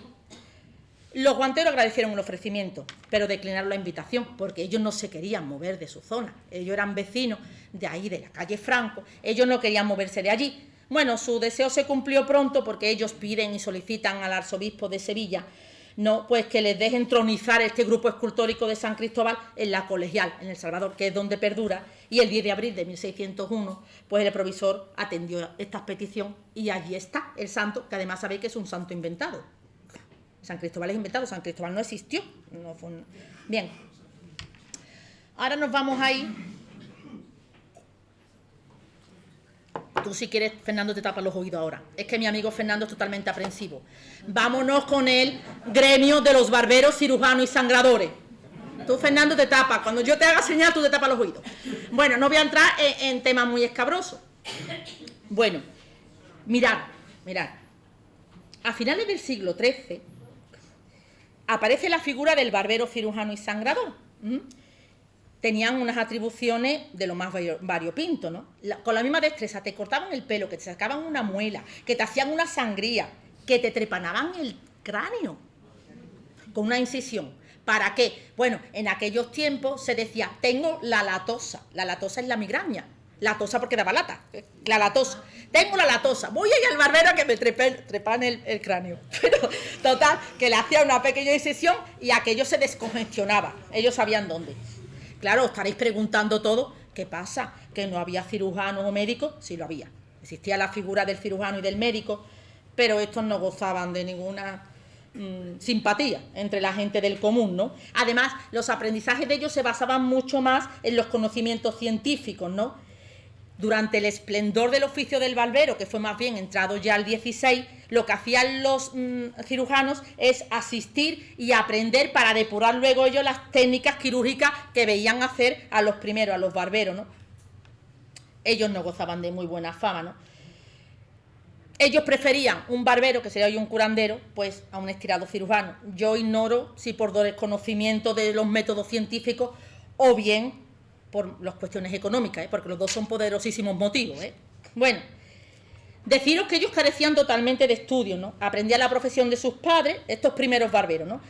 Los guanteros agradecieron el ofrecimiento, pero declinaron la invitación, porque ellos no se querían mover de su zona. Ellos eran vecinos de ahí, de la calle Franco, ellos no querían moverse de allí. Bueno, su deseo se cumplió pronto porque ellos piden y solicitan al arzobispo de Sevilla, pues que les dejen entronizar este grupo escultórico de San Cristóbal en la Colegial, en El Salvador, que es donde perdura, y el 10 de abril de 1601, pues el provisor atendió esta petición y allí está el santo, que además sabéis que es un santo inventado. San Cristóbal es inventado, San Cristóbal no existió. Bien, ahora nos vamos a ir. Tú si quieres, Fernando, te tapas los oídos ahora. Es que mi amigo Fernando es totalmente aprensivo. Vámonos con el gremio de los barberos, cirujanos y sangradores. Tú, Fernando, te tapas. Cuando yo te haga señal, tú te tapas los oídos. Bueno, no voy a entrar en temas muy escabrosos. Bueno, mirad. A finales del siglo XIII aparece la figura del barbero, cirujano y sangrador. Tenían unas atribuciones de lo más variopinto, ¿no? Con la misma destreza te cortaban el pelo, que te sacaban una muela, que te hacían una sangría, que te trepanaban el cráneo con una incisión. ¿Para qué? Bueno, en aquellos tiempos se decía, tengo la latosa. La latosa es la migraña. Latosa porque daba lata. La latosa. Tengo la latosa. Voy a ir al barbero a que me trepan el cráneo. Pero, total, que le hacía una pequeña incisión y aquello se descongestionaba. Ellos sabían dónde. Claro, os estaréis preguntando todo, ¿qué pasa? ¿Que no había cirujanos o médicos? Sí lo había. Existía la figura del cirujano y del médico, pero estos no gozaban de ninguna simpatía entre la gente del común, ¿no? Además, los aprendizajes de ellos se basaban mucho más en los conocimientos científicos, ¿no? Durante el esplendor del oficio del barbero, que fue más bien entrado ya al 16, lo que hacían los cirujanos es asistir y aprender para depurar luego ellos las técnicas quirúrgicas que veían hacer a los primeros, a los barberos, ¿no? Ellos no gozaban de muy buena fama, ¿no? Ellos preferían un barbero, que sería hoy un curandero, pues a un estirado cirujano. Yo ignoro si por desconocimiento de los métodos científicos o bien por las cuestiones económicas, porque los dos son poderosísimos motivos. Bueno, deciros que ellos carecían totalmente de estudios, ¿no? Aprendían la profesión de sus padres, estos primeros barberos, ¿no?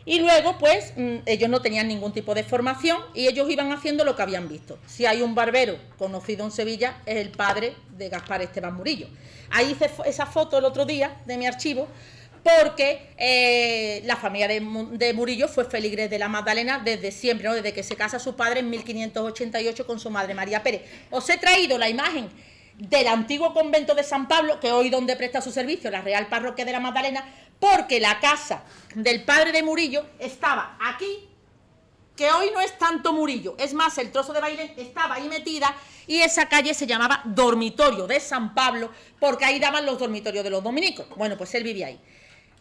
Y luego, pues, ellos no tenían ningún tipo de formación y ellos iban haciendo lo que habían visto. Si hay un barbero conocido en Sevilla, es el padre de Gaspar Esteban Murillo. Ahí hice esa foto el otro día de mi archivo, porque la familia de Murillo fue feligres de la Magdalena desde siempre, ¿no? Desde que se casa su padre en 1588 con su madre María Pérez. Os he traído la imagen del antiguo convento de San Pablo, que hoy donde presta su servicio la Real Parroquia de la Magdalena, porque la casa del padre de Murillo estaba aquí, que hoy no es tanto Murillo, es más, el trozo de Bailén estaba ahí metida, y esa calle se llamaba Dormitorio de San Pablo, porque ahí daban los dormitorios de los dominicos. Bueno, pues él vivía ahí.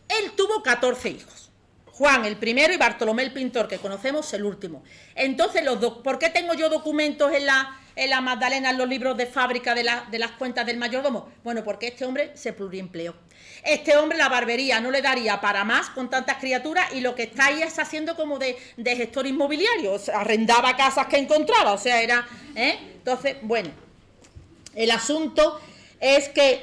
Él tuvo 14 hijos. Juan el primero y Bartolomé el pintor, que conocemos, el último. Entonces, ¿por qué tengo yo documentos en la Magdalena, en los libros de fábrica de las cuentas del mayordomo? Bueno, porque este hombre se pluriempleó. Este hombre, la barbería no le daría para más con tantas criaturas, y lo que está ahí es haciendo como de gestor inmobiliario. O sea, arrendaba casas que encontraba, o sea, era... Entonces, bueno, el asunto es que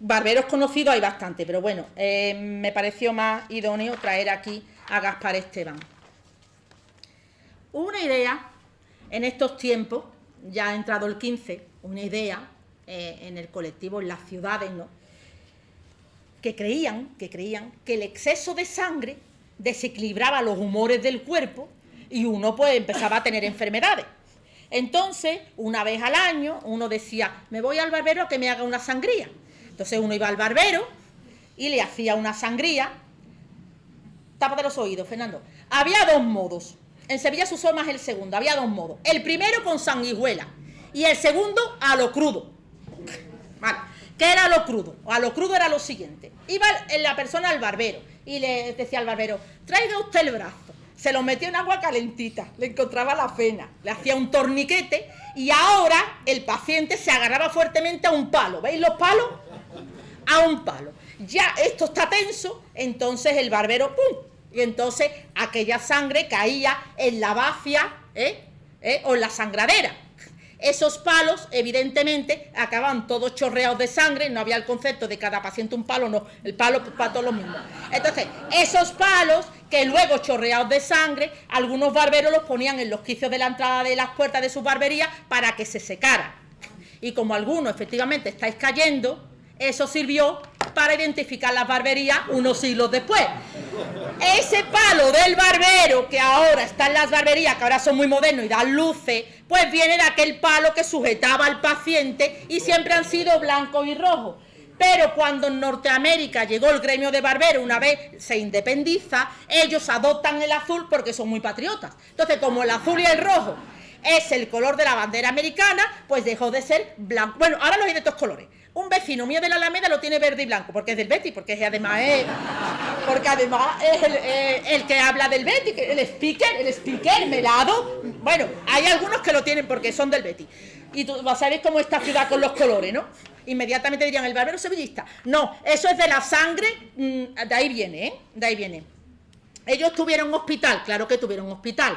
barberos conocidos hay bastante, pero bueno, me pareció más idóneo traer aquí a Gaspar Esteban. Una idea en estos tiempos, ya ha entrado el 15, una idea en el colectivo, en las ciudades, ¿no? que creían que el exceso de sangre desequilibraba los humores del cuerpo y uno pues empezaba a tener enfermedades. Entonces, una vez al año, uno decía, me voy al barbero a que me haga una sangría. Entonces uno iba al barbero y le hacía una sangría. Tápate los oídos, Fernando. Había dos modos. En Sevilla se usó más el segundo. Había dos modos. El primero con sanguijuela y el segundo a lo crudo. Vale. ¿Qué era lo crudo? A lo crudo era lo siguiente. Iba la persona al barbero y le decía al barbero, traiga usted el brazo. Se lo metía en agua calentita, le encontraba la pena, le hacía un torniquete y ahora el paciente se agarraba fuertemente a un palo. ¿Veis los palos? A un palo. Ya esto está tenso, entonces el barbero, ¡pum! Y entonces aquella sangre caía en la bafia o en la sangradera. Esos palos, evidentemente, acababan todos chorreados de sangre, no había el concepto de cada paciente un palo, no, el palo para todos los mismos. Entonces, esos palos, que luego chorreados de sangre, algunos barberos los ponían en los quicios de la entrada de las puertas de sus barberías para que se secara. Y como algunos efectivamente estáis cayendo, eso sirvió para identificar las barberías unos siglos después. Ese palo del barbero que ahora está en las barberías, que ahora son muy modernos y dan luces, pues viene de aquel palo que sujetaba al paciente y siempre han sido blancos y rojos. Pero cuando en Norteamérica llegó el gremio de barberos, una vez se independiza, ellos adoptan el azul porque son muy patriotas. Entonces, como el azul y el rojo es el color de la bandera americana, pues dejó de ser blanco. Bueno, ahora los hay de estos colores. Un vecino mío de la Alameda lo tiene verde y blanco, porque es del Betis, porque además es el que habla del Betis, el speaker melado. Bueno, hay algunos que lo tienen porque son del Betis. Y tú vas a ver cómo esta ciudad con los colores, ¿no? Inmediatamente dirían, el barbero sevillista. No, eso es de la sangre, de ahí viene, ¿eh? De ahí viene. Ellos tuvieron un hospital, claro que tuvieron un hospital.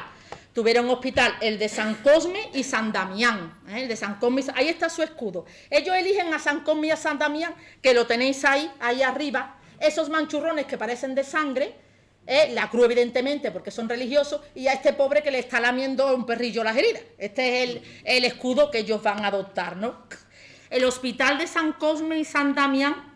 Tuvieron un hospital, el de San Cosme y San Damián, el de San Cosme, ahí está su escudo. Ellos eligen a San Cosme y a San Damián, que lo tenéis ahí arriba, esos manchurrones que parecen de sangre, la cruz evidentemente porque son religiosos, y a este pobre que le está lamiendo un perrillo las heridas. Este es el escudo que ellos van a adoptar, ¿no? El hospital de San Cosme y San Damián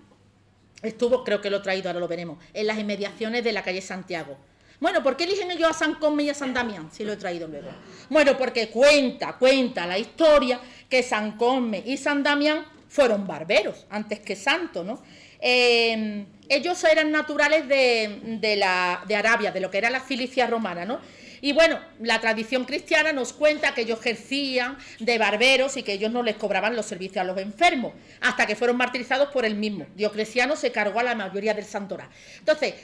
estuvo, creo que lo he traído, ahora lo veremos, en las inmediaciones de la calle Santiago. Bueno, ¿por qué eligen ellos a San Cosme y a San Damián? Si lo he traído luego. Bueno, porque cuenta la historia que San Cosme y San Damián fueron barberos antes que santos, ¿no? Ellos eran naturales de Arabia, de lo que era la Cilicia romana, ¿no? Y bueno, la tradición cristiana nos cuenta que ellos ejercían de barberos y que ellos no les cobraban los servicios a los enfermos, hasta que fueron martirizados por el mismo. Diocleciano se cargó a la mayoría del santoral. Entonces,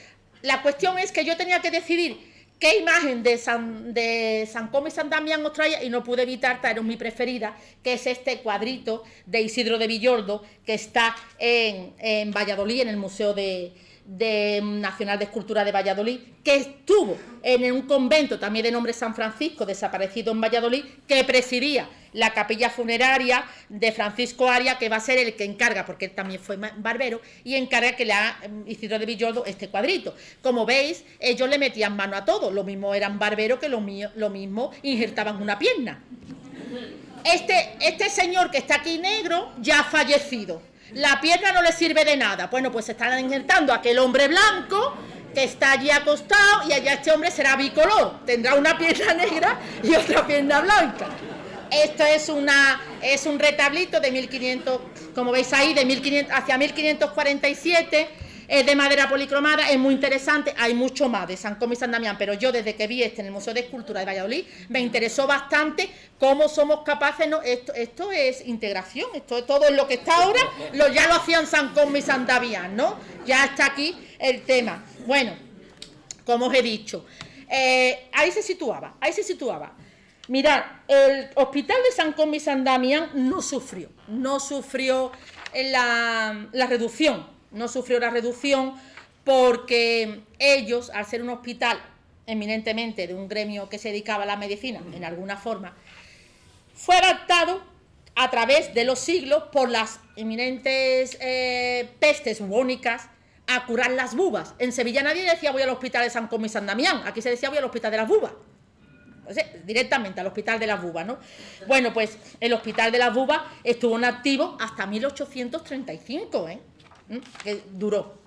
la cuestión es que yo tenía que decidir qué imagen de San Cosme y San Damián os traía, y no pude evitar traeros mi preferida, que es este cuadrito de Isidro de Villoldo, que está en Valladolid, en el Museo Nacional de Escultura de Valladolid, que estuvo en un convento también de nombre San Francisco, desaparecido en Valladolid, que presidía la capilla funeraria de Francisco Arias, que va a ser el que encarga, porque él también fue barbero, y encarga que le haga Isidro de Villoldo este cuadrito. Como veis, ellos le metían mano a todo, lo mismo eran barberos que lo mismo injertaban una pierna. Este señor que está aquí negro ya ha fallecido. La pierna no le sirve de nada. Bueno, pues se están injertando a aquel hombre blanco que está allí acostado, y allá este hombre será bicolor. Tendrá una pierna negra y otra pierna blanca. Esto es un retablito de 1500, como veis ahí, de 1500 hacia 1547. Es de madera policromada, es muy interesante. Hay mucho más de San Cosme y San Damián, pero yo desde que vi en el Museo de Escultura de Valladolid me interesó bastante cómo somos capaces, ¿no? Esto es integración, esto es todo lo que está ahora, ya lo hacían San Cosme y San Damián, ¿no? Ya está aquí el tema. Bueno, como os he dicho, ahí se situaba. Mirad, el hospital de San Cosme y San Damián no sufrió la reducción. No sufrió la reducción porque ellos, al ser un hospital eminentemente de un gremio que se dedicaba a la medicina, en alguna forma, fue adaptado a través de los siglos por las eminentes pestes bubónicas a curar las bubas. En Sevilla nadie decía voy al hospital de San Cosme y San Damián, aquí se decía voy al hospital de las bubas. Directamente al hospital de las bubas, ¿no? Bueno, pues el hospital de las bubas estuvo en activo hasta 1835, que duró.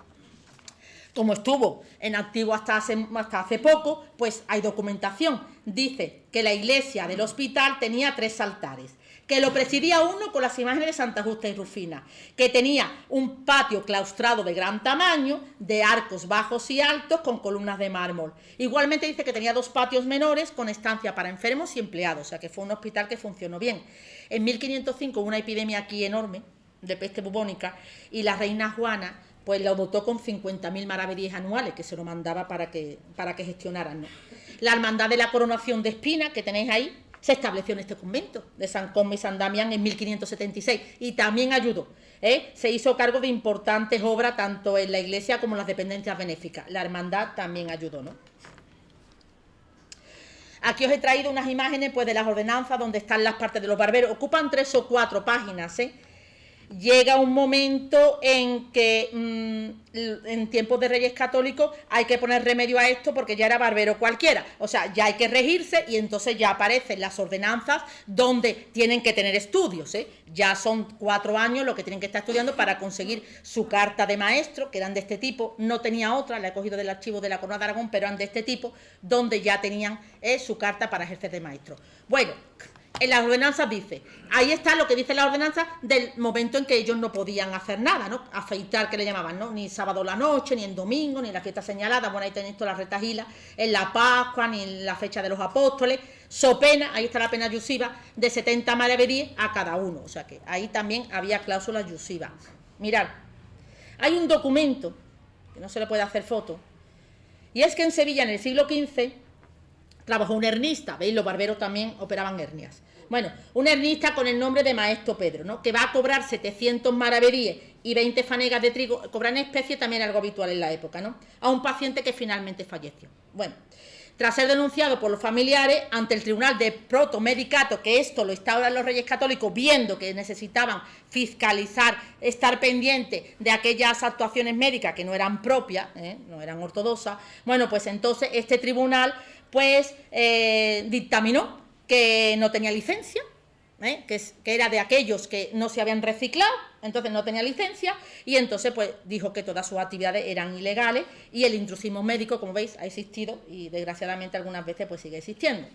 como estuvo en activo hasta hace poco, pues hay documentación. Dice que la iglesia del hospital tenía 3 altares, que lo presidía uno con las imágenes de Santa Justa y Rufina, que tenía un patio claustrado de gran tamaño, de arcos bajos y altos con columnas de mármol. Igualmente dice que tenía 2 patios menores con estancia para enfermos y empleados, o sea que fue un hospital que funcionó bien. En 1505 hubo una epidemia aquí enorme de peste bubónica y la reina Juana pues lo dotó con 50.000 maravedíes anuales, que se lo mandaba para que gestionaran, ¿no? La Hermandad de la Coronación de Espina, que tenéis ahí, se estableció en este convento de San Cosme y San Damián en 1576 y también ayudó, se hizo cargo de importantes obras tanto en la iglesia como en las dependencias benéficas. La hermandad también ayudó, ¿no? Aquí os he traído unas imágenes pues de las ordenanzas donde están las partes de los barberos. Ocupan 3 o 4 páginas, Llega un momento en que en tiempos de Reyes Católicos hay que poner remedio a esto porque ya era barbero cualquiera, o sea, ya hay que regirse y entonces ya aparecen las ordenanzas donde tienen que tener estudios, ya son 4 años lo que tienen que estar estudiando para conseguir su carta de maestro, que eran de este tipo, no tenía otra, la he cogido del archivo de la Corona de Aragón, pero eran de este tipo, donde ya tenían su carta para ejercer de maestro. Bueno, en las ordenanzas dice, ahí está lo que dice la ordenanza del momento en que ellos no podían hacer nada, ¿no? Afeitar, que le llamaban, ¿no? Ni sábado la noche, ni en domingo, ni en la fiesta señalada, bueno, ahí tenéis toda la retahila, en la Pascua, ni en la fecha de los apóstoles, so pena, ahí está la pena yusiva, de 70 maravedíes a cada uno, o sea que ahí también había cláusulas yusivas. Mirad, hay un documento, que no se le puede hacer foto, y es que en Sevilla, en el siglo XV, trabajó un hernista, ¿veis? Los barberos también operaban hernias. Bueno, un hernista con el nombre de Maestro Pedro, ¿no? Que va a cobrar 700 maravedíes y 20 fanegas de trigo, cobrar en especie también algo habitual en la época, ¿no? A un paciente que finalmente falleció. Bueno, tras ser denunciado por los familiares ante el Tribunal de Protomedicato, que esto lo instauran los Reyes Católicos, viendo que necesitaban fiscalizar, estar pendiente de aquellas actuaciones médicas que no eran propias, no eran ortodoxas, bueno, pues entonces este tribunal pues dictaminó que no tenía licencia, que era de aquellos que no se habían reciclado, entonces no tenía licencia, y entonces pues dijo que todas sus actividades eran ilegales y el intrusismo médico, como veis, ha existido y desgraciadamente algunas veces pues sigue existiendo.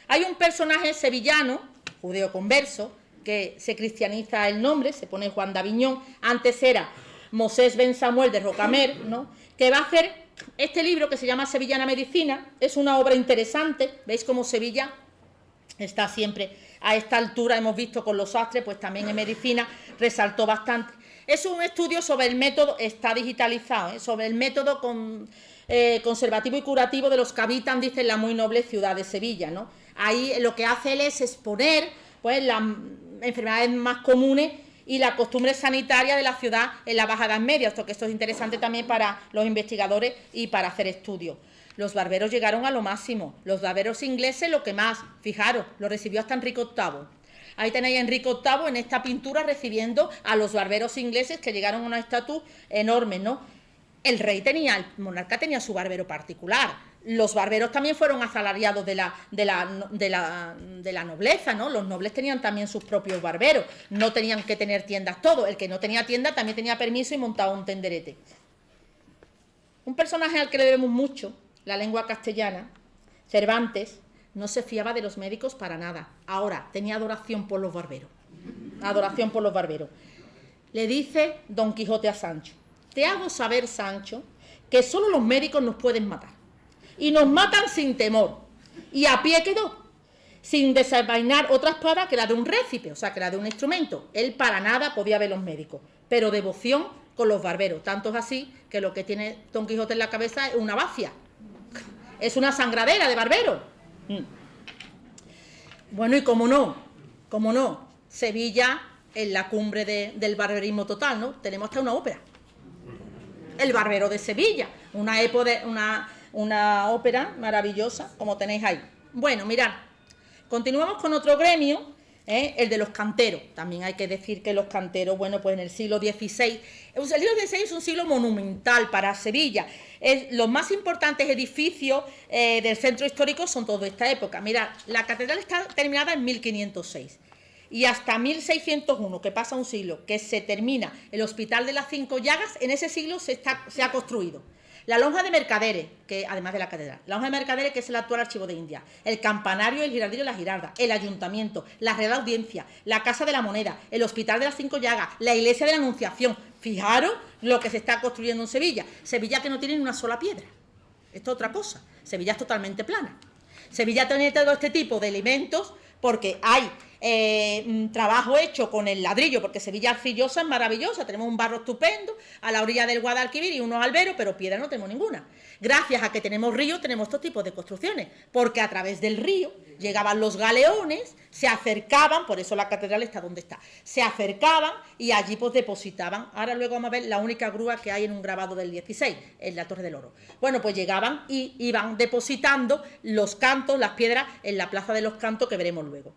Hay un personaje sevillano, judeo converso, que se cristianiza el nombre, se pone Juan de Aviñón, antes era Mosés Ben Samuel de Rocamer, ¿no? Que va a hacer este libro que se llama Sevillana Medicina. Es una obra interesante, veis cómo Sevilla está siempre a esta altura, hemos visto con los sastres, pues también en medicina resaltó bastante. Es un estudio sobre el método, está digitalizado, sobre el método conservativo y curativo de los que habitan, dice, la muy noble ciudad de Sevilla, ¿no? Ahí lo que hace él es exponer pues las enfermedades más comunes y la costumbre sanitaria de la ciudad en la Baja Edad Media, que esto es interesante también para los investigadores y para hacer estudios. Los barberos llegaron a lo máximo, los barberos ingleses lo que más, fijaros, lo recibió hasta Enrique VIII. Ahí tenéis a Enrique VIII en esta pintura recibiendo a los barberos ingleses que llegaron a una estatus enorme, ¿no? El monarca tenía su barbero particular. Los barberos también fueron asalariados de la nobleza, ¿no? Los nobles tenían también sus propios barberos, no tenían que tener tiendas todos. El que no tenía tienda también tenía permiso y montaba un tenderete. Un personaje al que le debemos mucho, la lengua castellana, Cervantes, no se fiaba de los médicos para nada. Ahora, tenía adoración por los barberos. Adoración por los barberos. Le dice Don Quijote a Sancho: te hago saber, Sancho, que solo los médicos nos pueden matar. Y nos matan sin temor. Y a pie quedó, sin desenvainar otra espada que la de un récipe, o sea, que la de un instrumento. Él para nada podía ver los médicos, pero devoción con los barberos. Tanto es así que lo que tiene Don Quijote en la cabeza es una bacia. Es una sangradera de barbero. Bueno, y cómo no, Sevilla en la cumbre del barberismo total, ¿no? Tenemos hasta una ópera. El Barbero de Sevilla, una ópera maravillosa, como tenéis ahí. Bueno, mirad, continuamos con otro gremio, el de los canteros. También hay que decir que los canteros, bueno, pues en el siglo XVI, el siglo XVI es un siglo monumental para Sevilla. Los más importantes edificios del centro histórico son todos de esta época. Mirad, la catedral está terminada en 1506. Y hasta 1601, que pasa un siglo, que se termina el Hospital de las Cinco Llagas, en ese siglo se ha construido. La lonja de Mercaderes, que además de la catedral, la lonja de Mercaderes, que es el actual archivo de India, el campanario, el girardillo y la girarda, el ayuntamiento, la Real Audiencia, la Casa de la Moneda, el Hospital de las Cinco Llagas, la Iglesia de la Anunciación. Fijaros lo que se está construyendo en Sevilla. Sevilla que no tiene ni una sola piedra. Esto es otra cosa. Sevilla es totalmente plana. Sevilla tiene todo este tipo de elementos porque hay trabajo hecho con el ladrillo, porque Sevilla arcillosa es maravillosa, tenemos un barro estupendo a la orilla del Guadalquivir y unos alberos, pero piedra no tenemos ninguna. Gracias a que tenemos ríos tenemos estos tipos de construcciones, porque a través del río llegaban los galeones, se acercaban, por eso la catedral está donde está, se acercaban y allí pues depositaban. Ahora luego vamos a ver la única grúa que hay en un grabado del 16, en la Torre del Oro. Bueno, pues llegaban y iban depositando los cantos, las piedras en la Plaza de los Cantos, que veremos luego.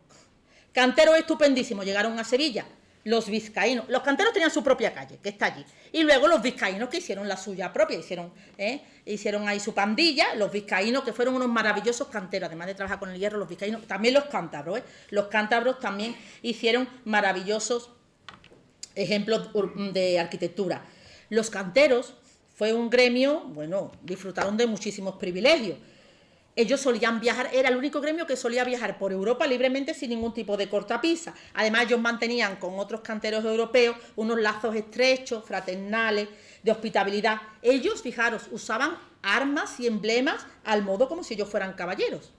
Canteros estupendísimos, llegaron a Sevilla, los vizcaínos. Los canteros tenían su propia calle, que está allí. Y luego los vizcaínos, que hicieron la suya propia, hicieron ahí su pandilla. Los vizcaínos, que fueron unos maravillosos canteros, además de trabajar con el hierro, los vizcaínos, también los cántabros. Los cántabros también hicieron maravillosos ejemplos de arquitectura. Los canteros fue un gremio, bueno, disfrutaron de muchísimos privilegios. Ellos solían viajar, era el único gremio que solía viajar por Europa libremente sin ningún tipo de cortapisa. Además, ellos mantenían con otros canteros europeos unos lazos estrechos, fraternales, de hospitabilidad. Ellos, fijaros, usaban armas y emblemas al modo como si ellos fueran caballeros.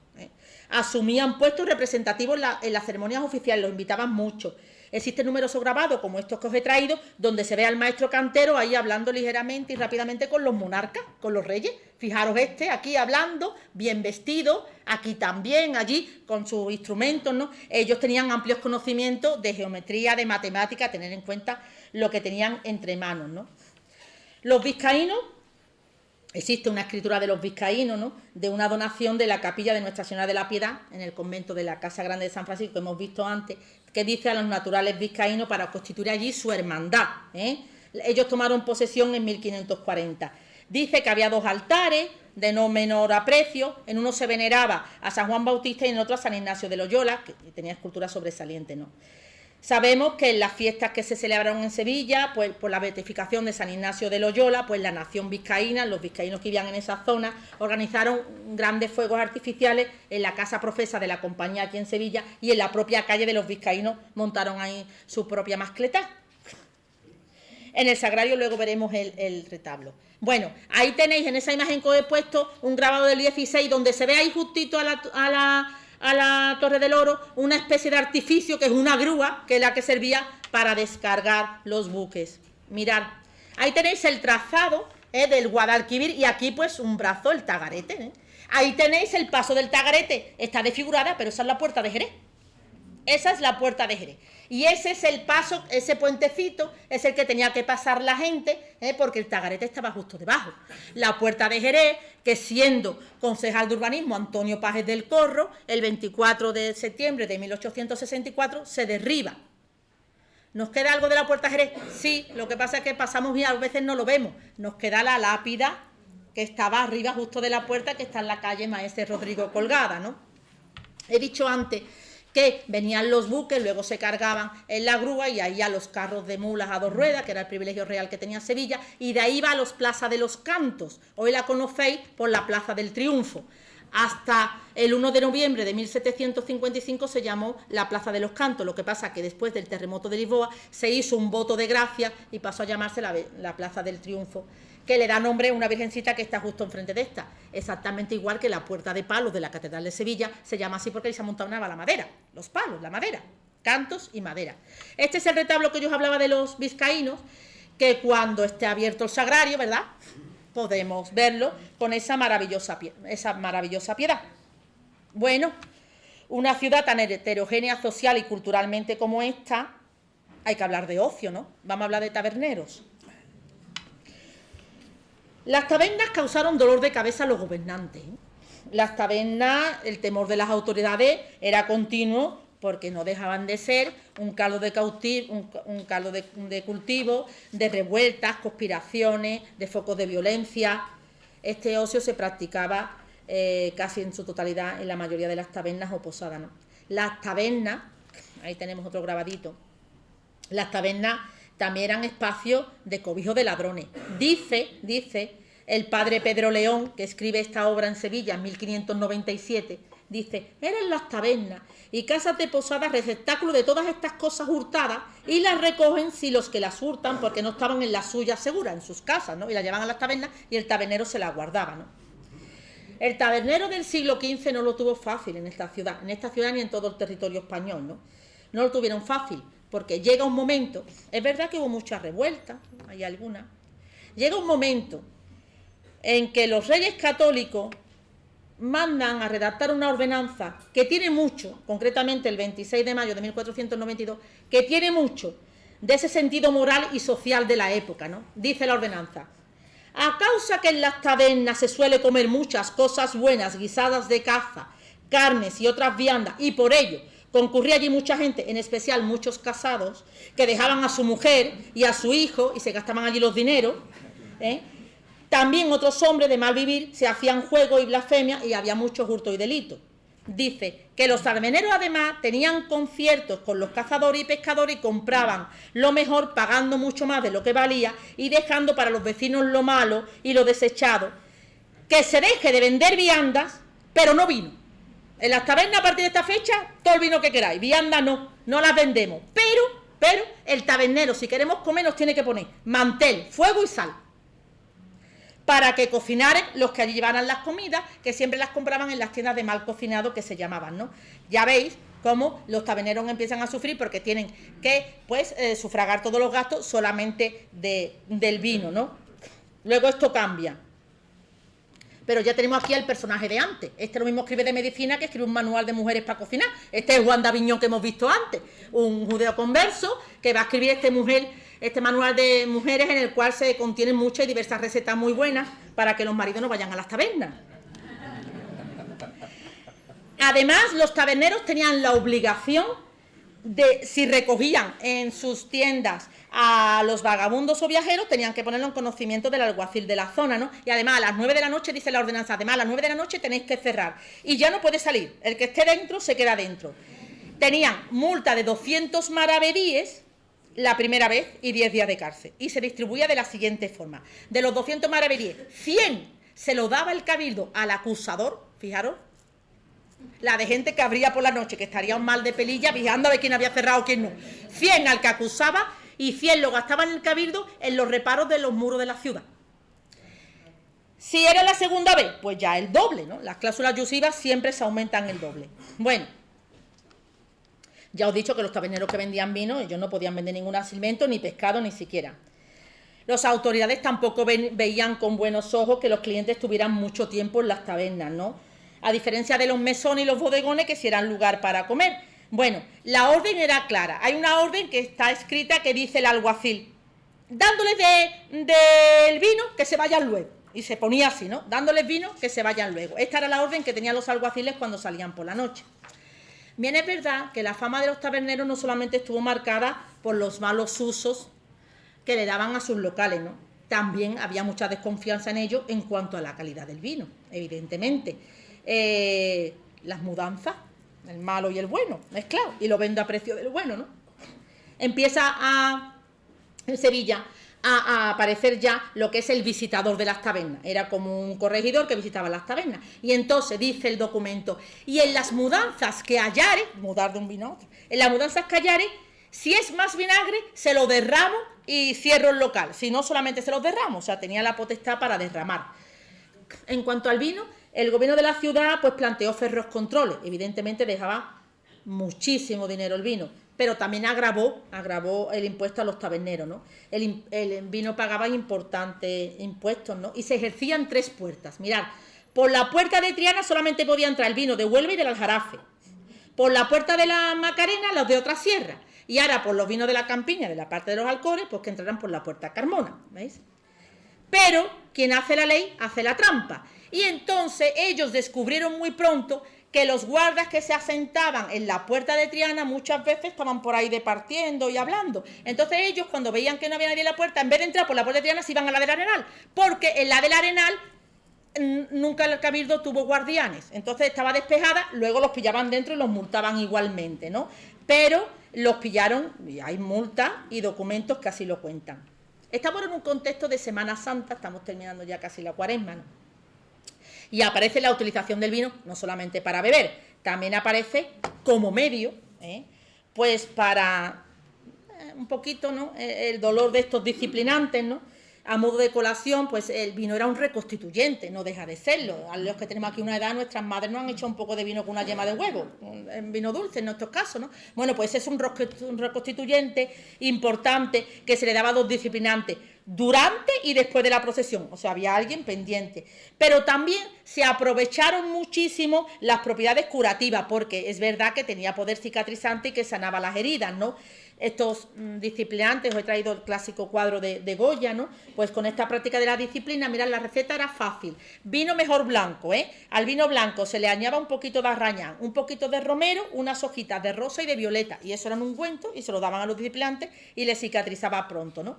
Asumían puestos representativos en las ceremonias oficiales, los invitaban mucho. Existen numerosos grabados, como estos que os he traído, donde se ve al maestro cantero ahí hablando ligeramente y rápidamente con los monarcas, con los reyes. Fijaros aquí hablando, bien vestido, aquí también, allí, con sus instrumentos, ¿no? Ellos tenían amplios conocimientos de geometría, de matemática, tener en cuenta lo que tenían entre manos, ¿no? Los vizcaínos, existe una escritura de los vizcaínos, ¿no?, de una donación de la capilla de Nuestra Señora de la Piedad en el convento de la Casa Grande de San Francisco, que hemos visto antes, que dice a los naturales vizcaínos para constituir allí su hermandad. Ellos tomaron posesión en 1540. Dice que había 2 altares de no menor aprecio, en uno se veneraba a San Juan Bautista y en otro a San Ignacio de Loyola, que tenía escultura sobresaliente, ¿no? Sabemos que en las fiestas que se celebraron en Sevilla, pues por la beatificación de San Ignacio de Loyola, pues la nación vizcaína, los vizcaínos que vivían en esa zona, organizaron grandes fuegos artificiales en la casa profesa de la compañía aquí en Sevilla, y en la propia calle de los vizcaínos montaron ahí su propia mascletá. En el sagrario luego veremos el retablo. Bueno, ahí tenéis en esa imagen que os he puesto un grabado del 16 donde se ve ahí justito a la Torre del Oro una especie de artificio que es una grúa, que es la que servía para descargar los buques. Mirad, ahí tenéis el trazado del Guadalquivir y aquí pues un brazo, el Tagarete. Ahí tenéis el paso del Tagarete, está desfigurada, pero esa es la puerta de Jerez. Esa es la puerta de Jerez. Y ese es el paso, ese puentecito es el que tenía que pasar la gente, porque el Tagarete estaba justo debajo. La puerta de Jerez, que siendo concejal de urbanismo Antonio Pajes del Corro, el 24 de septiembre de 1864 se derriba. ¿Nos queda algo de la puerta de Jerez? Sí, lo que pasa es que pasamos y a veces no lo vemos. Nos queda la lápida que estaba arriba justo de la puerta, que está en la calle Maese Rodrigo colgada, ¿no? He dicho antes que venían los buques, luego se cargaban en la grúa y ahí a los carros de mulas a 2 ruedas, que era el privilegio real que tenía Sevilla, y de ahí va a los Plaza de los Cantos. Hoy la conocéis por la Plaza del Triunfo. Hasta el 1 de noviembre de 1755 se llamó la Plaza de los Cantos. Lo que pasa que después del terremoto de Lisboa se hizo un voto de gracia y pasó a llamarse la Plaza del Triunfo, que le da nombre a una virgencita que está justo enfrente de esta, exactamente igual que la Puerta de Palos de la Catedral de Sevilla, se llama así porque ahí se ha montado la madera, los palos, la madera, cantos y madera. Este es el retablo que yo os hablaba de los vizcaínos, que cuando esté abierto el sagrario, ¿verdad?, podemos verlo con esa maravillosa piedad. Bueno, una ciudad tan heterogénea social y culturalmente como esta, hay que hablar de ocio, ¿no? Vamos a hablar de taberneros. Las tabernas causaron dolor de cabeza a los gobernantes. Las tabernas, el temor de las autoridades era continuo, porque no dejaban de ser un caldo de cultivo, de revueltas, conspiraciones, de focos de violencia. Este ocio se practicaba casi en su totalidad en la mayoría de las tabernas o posadas, ¿no? Las tabernas, ahí tenemos otro grabadito, las tabernas también eran espacios de cobijo de ladrones. Dice El padre Pedro León, que escribe esta obra en Sevilla en 1597, dice: eran las tabernas y casas de posadas receptáculo de todas estas cosas hurtadas, y las recogen si los que las hurtan, porque no estaban en las suyas seguras, en sus casas, ¿no? Y las llevaban a las tabernas y el tabernero se las guardaba, ¿no? El tabernero del siglo XV no lo tuvo fácil en esta ciudad ni en todo el territorio español, ¿no? No lo tuvieron fácil, porque llega un momento, es verdad que hubo muchas revueltas, hay algunas, llega un momento en que los reyes católicos mandan a redactar una ordenanza que tiene mucho, concretamente el 26 de mayo de 1492, que tiene mucho de ese sentido moral y social de la época, ¿no? Dice la ordenanza: a causa que en las tabernas se suele comer muchas cosas buenas, guisadas de caza, carnes y otras viandas, y por ello concurría allí mucha gente, en especial muchos casados, que dejaban a su mujer y a su hijo y se gastaban allí los dineros, También otros hombres de mal vivir se hacían juego y blasfemia y había muchos hurtos y delitos. Dice que los taberneros además tenían conciertos con los cazadores y pescadores y compraban lo mejor pagando mucho más de lo que valía y dejando para los vecinos lo malo y lo desechado. Que se deje de vender viandas, pero no vino. En las tabernas a partir de esta fecha, todo el vino que queráis, viandas no las vendemos. Pero el tabernero, si queremos comer, nos tiene que poner mantel, fuego y sal, para que cocinaran los que allí llevaran las comidas, que siempre las compraban en las tiendas de mal cocinado que se llamaban, ¿no? Ya veis cómo los taberneros empiezan a sufrir porque tienen que, pues, sufragar todos los gastos solamente del vino, ¿no? Luego esto cambia. Pero ya tenemos aquí al personaje de antes. Este lo mismo escribe de medicina que escribe un manual de mujeres para cocinar. Este es Juan D'Aviñón que hemos visto antes, un judeo converso que va a escribir este manual de mujeres en el cual se contienen muchas y diversas recetas muy buenas para que los maridos no vayan a las tabernas. Además, los taberneros tenían la obligación de, si recogían en sus tiendas a los vagabundos o viajeros, tenían que ponerlo en conocimiento del alguacil de la zona, ¿no? Y además a las 9 de la noche, dice la ordenanza, además a las 9 de la noche tenéis que cerrar y ya no puede salir, el que esté dentro se queda dentro. Tenían multa de 200 maravedíes la primera vez y 10 días de cárcel, y se distribuía de la siguiente forma: de los 200 maravedíes, 100 se lo daba el cabildo al acusador, fijaros, la de gente que abría por la noche, que estaría un mal de pelilla, fijando a ver quién había cerrado o quién no. 100 al que acusaba y 100 lo gastaban en el cabildo en los reparos de los muros de la ciudad. Si era la segunda vez, pues ya el doble, ¿no? Las cláusulas abusivas siempre se aumentan el doble. Bueno, ya os he dicho que los taberneros que vendían vino, ellos no podían vender ningún alimento, ni pescado, ni siquiera. Las autoridades tampoco veían con buenos ojos que los clientes estuvieran mucho tiempo en las tabernas, ¿no? A diferencia de los mesones y los bodegones, que sí eran lugar para comer. Bueno, la orden era clara. Hay una orden que está escrita que dice el alguacil: dándoles del vino, que se vayan luego. Y se ponía así, ¿no? Dándoles vino, que se vayan luego. Esta era la orden que tenían los alguaciles cuando salían por la noche. Bien, es verdad que la fama de los taberneros no solamente estuvo marcada por los malos usos que le daban a sus locales, ¿no? También había mucha desconfianza en ellos en cuanto a la calidad del vino, evidentemente. Las mudanzas, el malo y el bueno, mezclado, y lo vendo a precio del bueno, ¿no? Empieza en Sevilla a aparecer ya lo que es el visitador de las tabernas. Era como un corregidor que visitaba las tabernas. Y entonces dice el documento: y en las mudanzas que hallare, mudar de un vino a otro, en las mudanzas que hallare, si es más vinagre, se lo derramo y cierro el local. Si no, solamente se los derramo. O sea, tenía la potestad para derramar. En cuanto al vino, el gobierno de la ciudad pues planteó ferros controles. Evidentemente dejaba muchísimo dinero el vino, pero también agravó el impuesto a los taberneros, ¿no? El vino pagaba importantes impuestos, ¿no? Y se ejercían 3 puertas. Mirad, por la puerta de Triana solamente podía entrar el vino de Huelva y del Aljarafe. Por la puerta de la Macarena, los de otra sierra. Y ahora por los vinos de la Campiña, de la parte de los Alcores, pues que entrarán por la puerta Carmona, ¿veis? Pero quien hace la ley hace la trampa. Y entonces ellos descubrieron muy pronto que los guardas que se asentaban en la puerta de Triana muchas veces estaban por ahí departiendo y hablando. Entonces ellos, cuando veían que no había nadie en la puerta, en vez de entrar por la puerta de Triana, se iban a la del Arenal, porque en la del Arenal nunca el cabildo tuvo guardianes. Entonces estaba despejada, luego los pillaban dentro y los multaban igualmente, ¿no? Pero los pillaron, y hay multas y documentos que así lo cuentan. Estamos en un contexto de Semana Santa, estamos terminando ya casi la Cuaresma, ¿no? Y aparece la utilización del vino no solamente para beber, también aparece como medio, pues para un poquito, ¿no?, el dolor de estos disciplinantes, ¿no? A modo de colación, pues el vino era un reconstituyente, no deja de serlo. A los que tenemos aquí una edad, nuestras madres nos han hecho un poco de vino con una yema de huevo, en vino dulce en nuestros casos, ¿no? Bueno, pues es un reconstituyente importante que se le daba a los disciplinantes durante y después de la procesión, o sea, había alguien pendiente. Pero también se aprovecharon muchísimo las propiedades curativas, porque es verdad que tenía poder cicatrizante y que sanaba las heridas, ¿no? Estos disciplinantes, os he traído el clásico cuadro de Goya, ¿no? Pues con esta práctica de la disciplina, mirad, la receta era fácil. Vino mejor blanco, Al vino blanco se le añadía un poquito de arrañán, un poquito de romero, unas hojitas de rosa y de violeta, y eso era un ungüento y se lo daban a los disciplinantes y les cicatrizaba pronto, ¿no?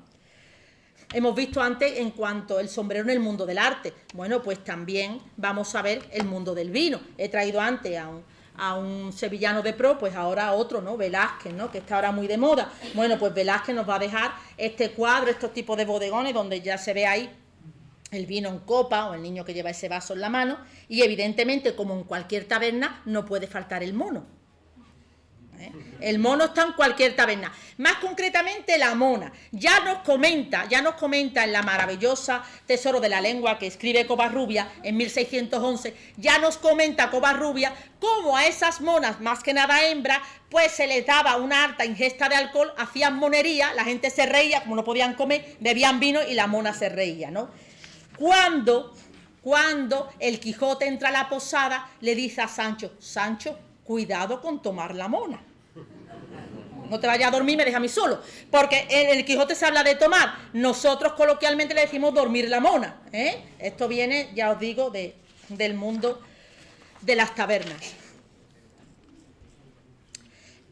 Hemos visto antes en cuanto el sombrero en el mundo del arte. Bueno, pues también vamos a ver el mundo del vino. He traído antes a un sevillano de pro, pues ahora a otro, ¿no? Velázquez, ¿no?, que está ahora muy de moda. Bueno, pues Velázquez nos va a dejar este cuadro, estos tipos de bodegones donde ya se ve ahí el vino en copa o el niño que lleva ese vaso en la mano, y evidentemente, como en cualquier taberna, no puede faltar el mono. El mono está en cualquier taberna, más concretamente la mona. Ya nos comenta en la maravillosa Tesoro de la Lengua que escribe Covarrubia en 1611, ya nos comenta Covarrubia cómo a esas monas, más que nada hembras, pues se les daba una alta ingesta de alcohol, hacían monería, la gente se reía, como no podían comer, bebían vino y la mona se reía, ¿no? Cuando el Quijote entra a la posada, le dice a Sancho, Sancho, cuidado con tomar la mona. No te vayas a dormir, me deja a mí solo. Porque en el Quijote se habla de tomar. Nosotros coloquialmente le decimos dormir la mona. Esto viene, ya os digo, del mundo de las tabernas.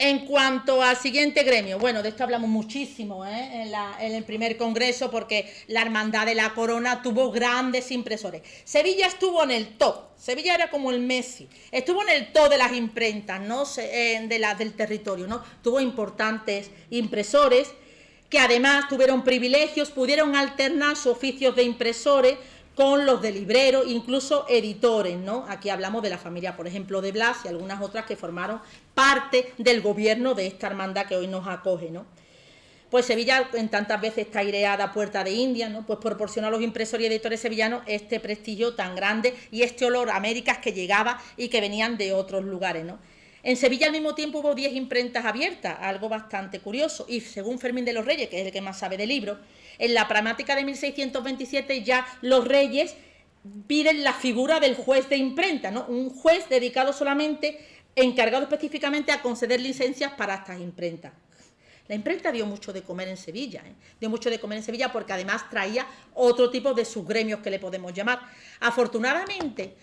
En cuanto al siguiente gremio, bueno, de esto hablamos muchísimo en el primer congreso, porque la Hermandad de la Corona tuvo grandes impresores. Sevilla estuvo en el top, Sevilla era como el Messi, estuvo en el top de las imprentas, ¿no?, del territorio, ¿no? Tuvo importantes impresores que además tuvieron privilegios, pudieron alternar sus oficios de impresores con los de libreros, incluso editores, ¿no? Aquí hablamos de la familia, por ejemplo, de Blas y algunas otras que formaron parte del gobierno de esta hermandad que hoy nos acoge, ¿no? Pues Sevilla, en tantas veces está aireada puerta de India, ¿no? Pues proporciona a los impresores y editores sevillanos este prestigio tan grande y este olor a Américas que llegaba y que venían de otros lugares, ¿no? En Sevilla al mismo tiempo hubo 10 imprentas abiertas, algo bastante curioso, y según Fermín de los Reyes, que es el que más sabe de libros, en la pramática de 1627 ya los reyes piden la figura del juez de imprenta, ¿no? Un juez dedicado solamente, encargado específicamente a conceder licencias para estas imprentas. La imprenta dio mucho de comer en Sevilla, dio mucho de comer en Sevilla porque además traía otro tipo de subgremios que le podemos llamar. Afortunadamente,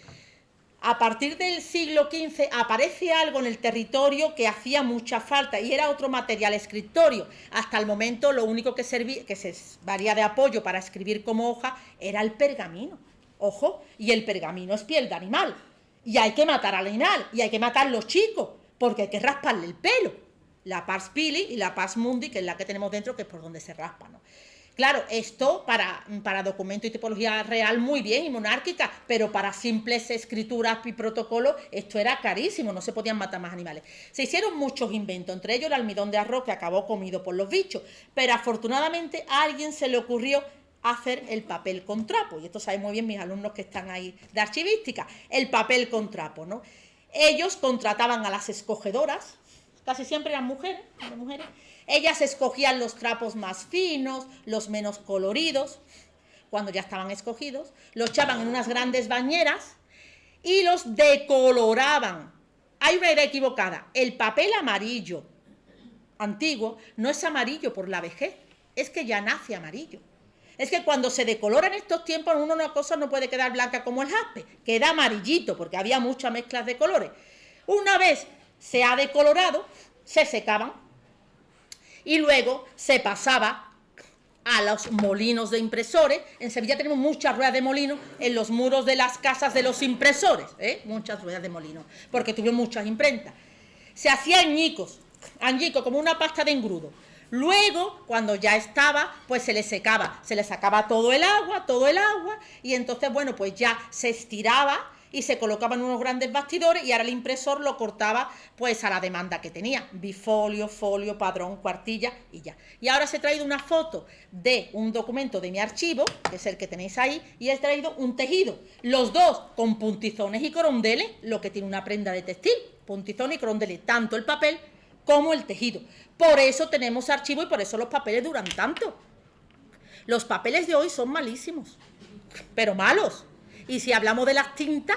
a partir del siglo XV aparece algo en el territorio que hacía mucha falta y era otro material escritorio. Hasta el momento lo único que se valía de apoyo para escribir como hoja era el pergamino. Ojo, y el pergamino es piel de animal. Y hay que matar al animal, y hay que matar los chicos, porque hay que rasparle el pelo. La pars pili y la pars mundi, que es la que tenemos dentro, que es por donde se raspa, ¿no? Claro, esto para documento y tipología real muy bien y monárquica, pero para simples escrituras y protocolos esto era carísimo, no se podían matar más animales. Se hicieron muchos inventos, entre ellos el almidón de arroz que acabó comido por los bichos, pero afortunadamente a alguien se le ocurrió hacer el papel con trapo, y esto saben muy bien mis alumnos que están ahí de archivística, el papel con trapo, ¿no? Ellos contrataban a las escogedoras, casi siempre eran mujeres, ellas escogían los trapos más finos, los menos coloridos, cuando ya estaban escogidos, los echaban en unas grandes bañeras y los decoloraban. Hay una idea equivocada, el papel amarillo antiguo no es amarillo por la vejez, es que ya nace amarillo. Es que cuando se decolora en estos tiempos, una cosa no puede quedar blanca como el jaspe, queda amarillito, porque había muchas mezclas de colores. Una vez se ha decolorado, se secaban y luego se pasaba a los molinos de impresores. En Sevilla tenemos muchas ruedas de molino en los muros de las casas de los impresores, muchas ruedas de molino, porque tuvieron muchas imprentas. Se hacía añicos como una pasta de engrudo. Luego, cuando ya estaba, pues se le secaba, se le sacaba todo el agua, y entonces, bueno, pues ya se estiraba y se colocaban unos grandes bastidores y ahora el impresor lo cortaba pues a la demanda que tenía, bifolio, folio, padrón, cuartilla y ya. Y ahora os he traído una foto de un documento de mi archivo, que es el que tenéis ahí, y he traído un tejido, los dos con puntizones y corondeles, lo que tiene una prenda de textil, puntizones y corondeles, tanto el papel como el tejido. Por eso tenemos archivo y por eso los papeles duran tanto. Los papeles de hoy son malísimos, pero malos. Y si hablamos de las tintas,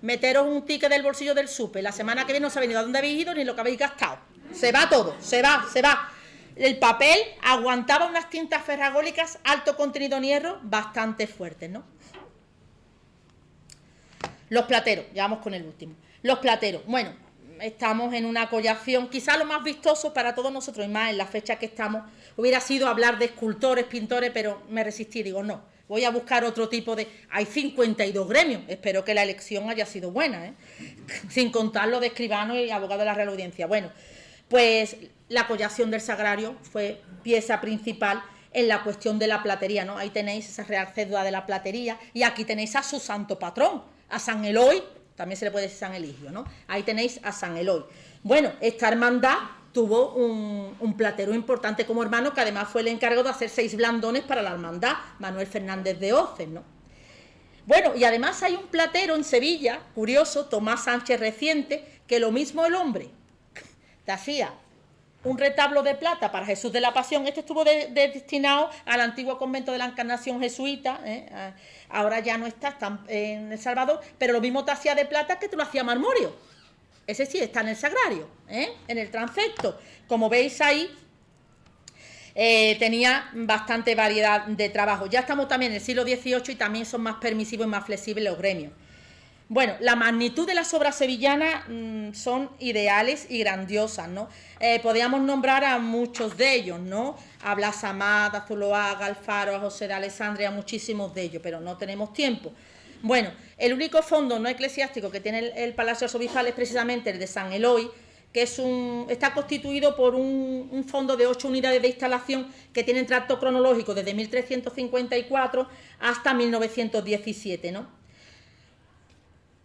meteros un ticket del bolsillo del súper, la semana que viene no sabéis ni a dónde habéis ido ni lo que habéis gastado. Se va todo, se va. El papel aguantaba unas tintas ferragólicas, alto contenido en hierro, bastante fuertes, ¿no? Los plateros, ya vamos con el último. Los plateros, bueno, estamos en una collación, quizá lo más vistoso para todos nosotros, y más en la fecha que estamos, hubiera sido hablar de escultores, pintores, pero me resistí, digo, no, voy a buscar otro tipo de... Hay 52 gremios, espero que la elección haya sido buena, ¿eh? Sin contar lo de escribano y abogado de la Real Audiencia. Bueno, pues la collación del Sagrario fue pieza principal en la cuestión de la platería, ¿no? Ahí tenéis esa real cédula de la platería y aquí tenéis a su santo patrón, a San Eloy. También se le puede decir San Eligio, ¿no? Ahí tenéis a San Eloy. Bueno, esta hermandad tuvo un platero importante como hermano, que además fue el encargado de hacer 6 blandones para la hermandad, Manuel Fernández de Oces, ¿no? Bueno, y además hay un platero en Sevilla, curioso, Tomás Sánchez Reciente, que lo mismo el hombre te hacía un retablo de plata para Jesús de la Pasión. Este estuvo destinado al antiguo convento de la Encarnación jesuita, ahora ya no está en El Salvador, pero lo mismo te hacía de plata que te lo hacía marmóreo. Ese sí está en el Sagrario, en el transepto. Como veis ahí, tenía bastante variedad de trabajo. Ya estamos también en el siglo XVIII y también son más permisivos y más flexibles los gremios. Bueno, la magnitud de las obras sevillanas son ideales y grandiosas, ¿no? Podríamos nombrar a muchos de ellos, ¿no? A Blas Amat, a Zuloaga, Alfaro, a José de Alessandria, muchísimos de ellos, pero no tenemos tiempo. Bueno, el único fondo no eclesiástico que tiene el Palacio Arzobispal es precisamente el de San Eloy, que está constituido por un fondo de 8 unidades de instalación que tienen tracto cronológico desde 1354 hasta 1917, ¿no?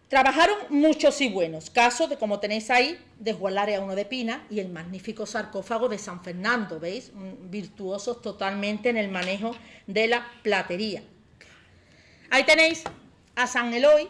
Trabajaron muchos y buenos, casos de, como tenéis ahí, de Juan Larea I de Pina y el magnífico sarcófago de San Fernando, ¿veis? Virtuosos totalmente en el manejo de la platería. Ahí tenéis a San Eloy,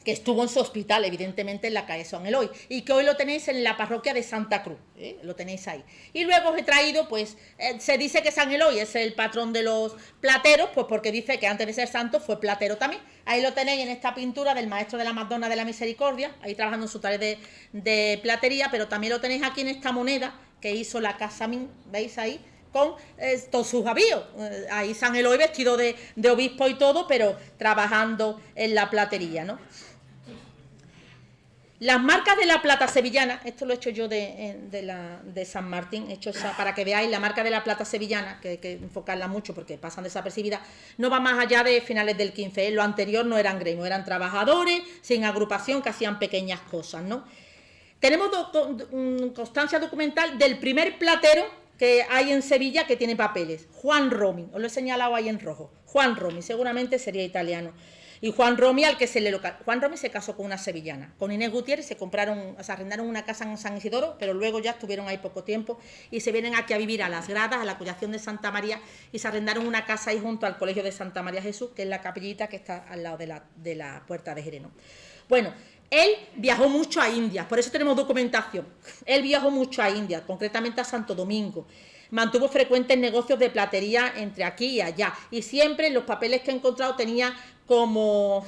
que estuvo en su hospital, evidentemente en la calle San Eloy, y que hoy lo tenéis en la parroquia de Santa Cruz, lo tenéis ahí. Y luego os he traído, pues, se dice que San Eloy es el patrón de los plateros, pues porque dice que antes de ser santo fue platero también. Ahí lo tenéis en esta pintura del maestro de la Madonna de la Misericordia, ahí trabajando en su tarea de platería, pero también lo tenéis aquí en esta moneda que hizo la Casa Min, ¿veis ahí? Con todos sus avíos, ahí San Eloy vestido de obispo y todo, pero trabajando en la platería, ¿no? Las marcas de la plata sevillana, esto lo he hecho yo de San Martín, he hecho para que veáis la marca de la plata sevillana, que hay que enfocarla mucho porque pasan desapercibidas, no va más allá de finales del 15, lo anterior no eran gremios, eran trabajadores sin agrupación que hacían pequeñas cosas, ¿no? Tenemos constancia documental del primer platero que hay en Sevilla que tiene papeles, Juan Romi, os lo he señalado ahí en rojo, Juan Romi, seguramente sería italiano. Y Juan Romi, al que se le local. Juan Romi se casó con una sevillana, con Inés Gutiérrez, se arrendaron una casa en San Isidoro, pero luego ya estuvieron ahí poco tiempo y se vienen aquí a vivir a Las Gradas, a la collación de Santa María, y se arrendaron una casa ahí junto al Colegio de Santa María Jesús, que es la capillita que está al lado de la Puerta de Jerez. Bueno, él viajó mucho a India, por eso tenemos documentación. Él viajó mucho a India, concretamente a Santo Domingo. Mantuvo frecuentes negocios de platería entre aquí y allá, y siempre en los papeles que he encontrado tenía como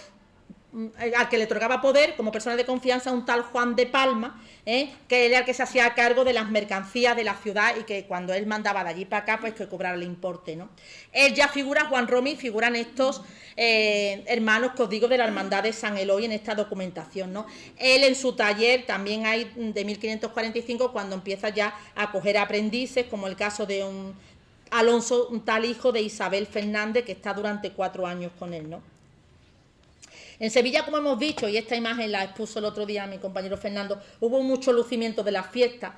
al que le otorgaba poder como persona de confianza un tal Juan de Palma, que era el que se hacía cargo de las mercancías de la ciudad y que cuando él mandaba de allí para acá pues que cobrara el importe, ¿no? Él ya figura, Juan Romi, figuran estos hermanos que os digo de la hermandad de San Eloy en esta documentación, ¿no? Él en su taller también hay de 1545 cuando empieza ya a coger aprendices, como el caso de un Alonso, un tal hijo de Isabel Fernández que está durante 4 años con él, ¿no? En Sevilla, como hemos dicho, y esta imagen la expuso el otro día mi compañero Fernando, hubo mucho lucimiento de las fiestas,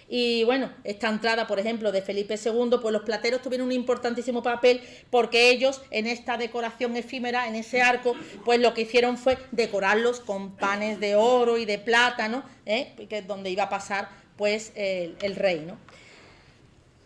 y bueno, esta entrada, por ejemplo, de Felipe II, pues los plateros tuvieron un importantísimo papel porque ellos, en esta decoración efímera, en ese arco, pues lo que hicieron fue decorarlos con panes de oro y de plátano, que es donde iba a pasar pues el rey, ¿no?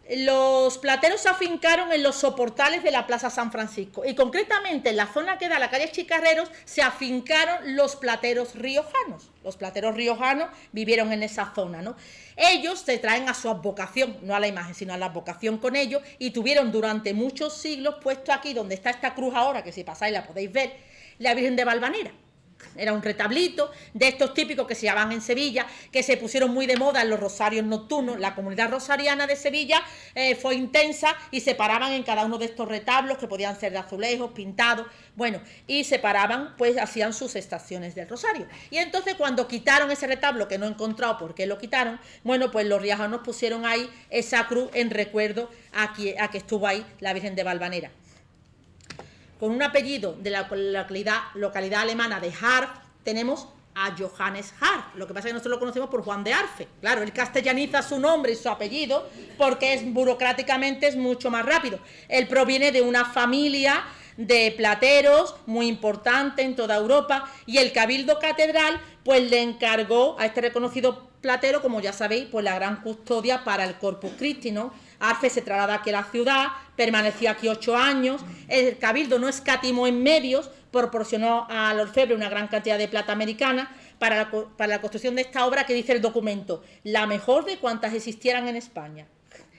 Los plateros se afincaron en los soportales de la Plaza San Francisco y concretamente en la zona que da a la calle Chicarreros se afincaron los plateros riojanos. Los plateros riojanos vivieron en esa zona, ¿no? Ellos se traen a su advocación, no a la imagen, sino a la advocación con ellos, y tuvieron durante muchos siglos puesto aquí, donde está esta cruz ahora, que si pasáis la podéis ver, la Virgen de Valvanera. Era un retablito de estos típicos que se llamaban en Sevilla, que se pusieron muy de moda en los rosarios nocturnos. La comunidad rosariana de Sevilla fue intensa y se paraban en cada uno de estos retablos, que podían ser de azulejos, pintados, bueno, y se paraban, pues hacían sus estaciones del rosario. Y entonces cuando quitaron ese retablo, que no he encontrado por qué lo quitaron, bueno, pues los riojanos pusieron ahí esa cruz en recuerdo a que estuvo ahí la Virgen de Valvanera. Con un apellido de la localidad alemana de Harf, tenemos a Johannes Harf. Lo que pasa es que nosotros lo conocemos por Juan de Arfe. Claro, él castellaniza su nombre y su apellido porque burocráticamente es mucho más rápido. Él proviene de una familia de plateros muy importante en toda Europa, y el Cabildo Catedral pues le encargó a este reconocido platero, como ya sabéis, pues la gran custodia para el Corpus Christi, ¿no? Arfe se traslada aquí a la ciudad, permaneció aquí 8 años, el Cabildo no escatimó en medios, proporcionó al orfebre una gran cantidad de plata americana para la construcción de esta obra, que dice el documento, la mejor de cuantas existieran en España.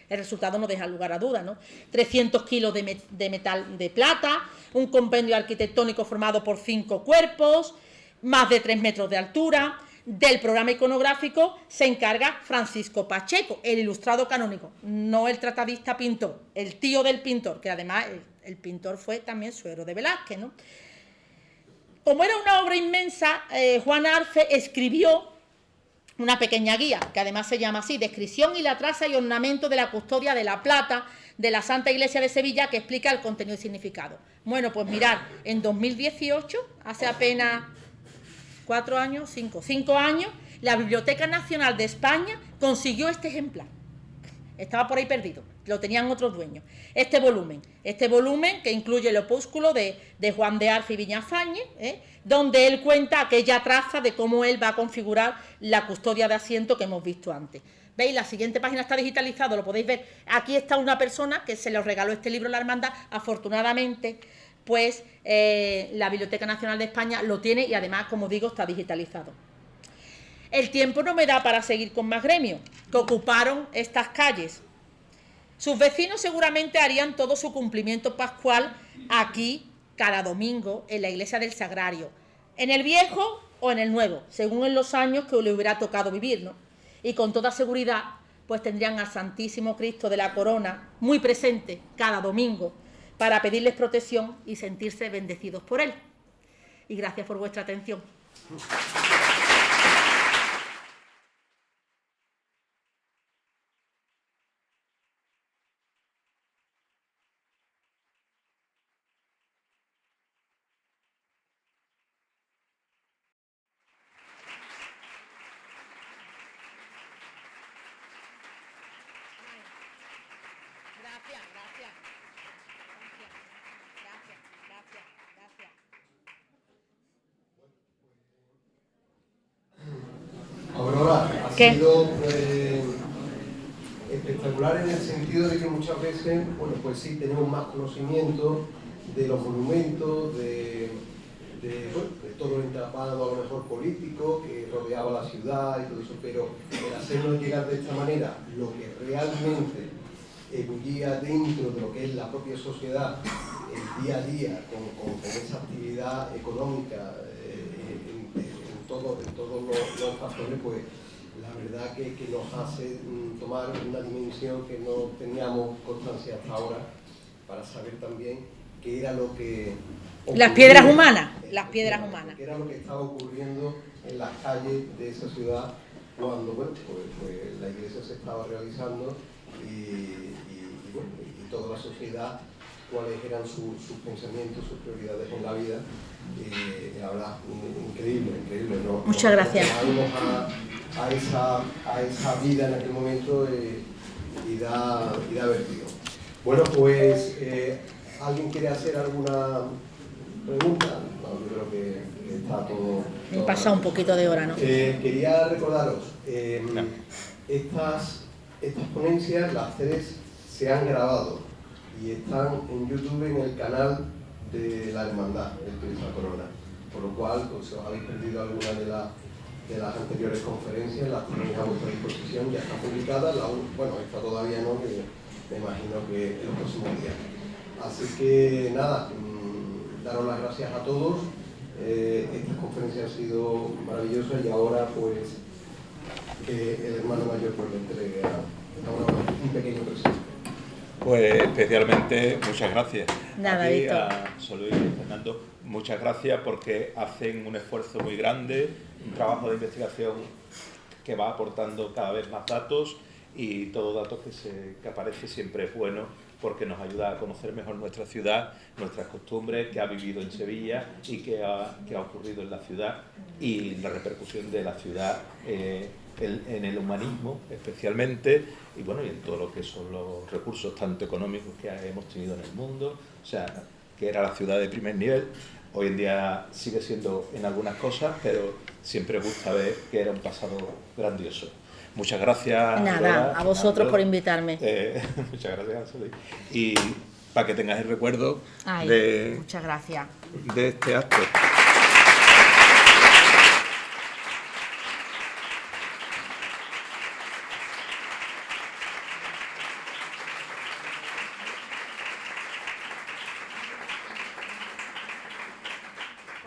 El resultado no deja lugar a duda, ¿no? 300 kilos de metal de plata, un compendio arquitectónico formado por 5 cuerpos, más de 3 metros de altura. Del programa iconográfico se encarga Francisco Pacheco, el ilustrado canónico, no el tratadista pintor, el tío del pintor, que además el pintor fue también suegro de Velázquez, ¿no? Como era una obra inmensa, Juan Arfe escribió una pequeña guía, que además se llama así, Descripción y la traza y ornamento de la custodia de la plata de la Santa Iglesia de Sevilla, que explica el contenido y significado. Bueno, pues mirad, en 2018, hace apenas 4 años, 5 años, la Biblioteca Nacional de España consiguió este ejemplar. Estaba por ahí perdido, lo tenían otros dueños. Este volumen que incluye el opúsculo de Juan de Arfe y Viñafañe, donde él cuenta aquella traza de cómo él va a configurar la custodia de asiento que hemos visto antes. ¿Veis? La siguiente página está digitalizado, lo podéis ver. Aquí está una persona que se le regaló este libro a la hermandad, afortunadamente, pues la Biblioteca Nacional de España lo tiene y además, como digo, está digitalizado. El tiempo no me da para seguir con más gremios que ocuparon estas calles. Sus vecinos seguramente harían todo su cumplimiento pascual aquí cada domingo en la iglesia del Sagrario, en el viejo o en el nuevo, según en los años que le hubiera tocado vivir, ¿no? Y con toda seguridad, pues tendrían al Santísimo Cristo de la Corona muy presente cada domingo, para pedirles protección y sentirse bendecidos por él. Y gracias por vuestra atención. Aurora, ha sido espectacular en el sentido de que muchas veces, bueno, pues sí tenemos más conocimiento de los monumentos, de todo el entramado a lo mejor político que rodeaba la ciudad y todo eso, pero el hacernos llegar de esta manera lo que realmente ebullía dentro de lo que es la propia sociedad, el día a día, con esa actividad económica, en todos los factores, pues la verdad que nos hace tomar una dimensión que no teníamos constancia hasta ahora, para saber también qué era lo que ocurría, las piedras humanas. qué era lo que estaba ocurriendo en las calles de esa ciudad cuando, bueno, pues la iglesia se estaba realizando y toda la sociedad cuáles eran sus pensamientos, sus prioridades en la vida. La verdad, increíble. Muchas gracias. A esa vida en aquel momento y da vértigo. Bueno, pues, ¿alguien quiere hacer alguna pregunta? No, yo creo que está todo... Me he pasado un poquito de hora, ¿no? Quería recordaros, estas ponencias, las tres, se han grabado y están en YouTube en el canal de la Hermandad, el Cristo Corona. Por lo cual, pues, si os habéis perdido alguna de las anteriores conferencias, las tenéis a vuestra disposición, ya están publicadas. Bueno, esta todavía no, que me imagino que en los próximos días. Así que nada, daros las gracias a todos. Estas conferencias han sido maravillosas y ahora pues que el hermano mayor pues le entregue un pequeño presente. Pues especialmente muchas gracias. Nada, a ti, Víctor. a José Luis y Fernando, muchas gracias porque hacen un esfuerzo muy grande, un trabajo de investigación que va aportando cada vez más datos y todo dato que aparece siempre es bueno porque nos ayuda a conocer mejor nuestra ciudad, nuestras costumbres, qué ha vivido en Sevilla y qué ha ocurrido en la ciudad y la repercusión de la ciudad en el humanismo especialmente y bueno, y en todo lo que son los recursos tanto económicos que hemos tenido en el mundo, o sea, que era la ciudad de primer nivel. Hoy en día sigue siendo en algunas cosas, pero siempre gusta ver que era un pasado grandioso. Muchas gracias. Nada, Lola, a vosotros Fernando. por invitarme. Muchas gracias, José Luis. Y para que tengas el recuerdo Muchas gracias. de este acto.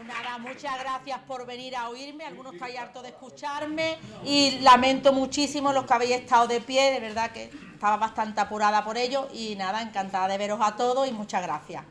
Nada, muchas gracias por venir a oírme, algunos estáis hartos de escucharme y lamento muchísimo los que habéis estado de pie, de verdad que estaba bastante apurada por ello y nada, encantada de veros a todos y muchas gracias.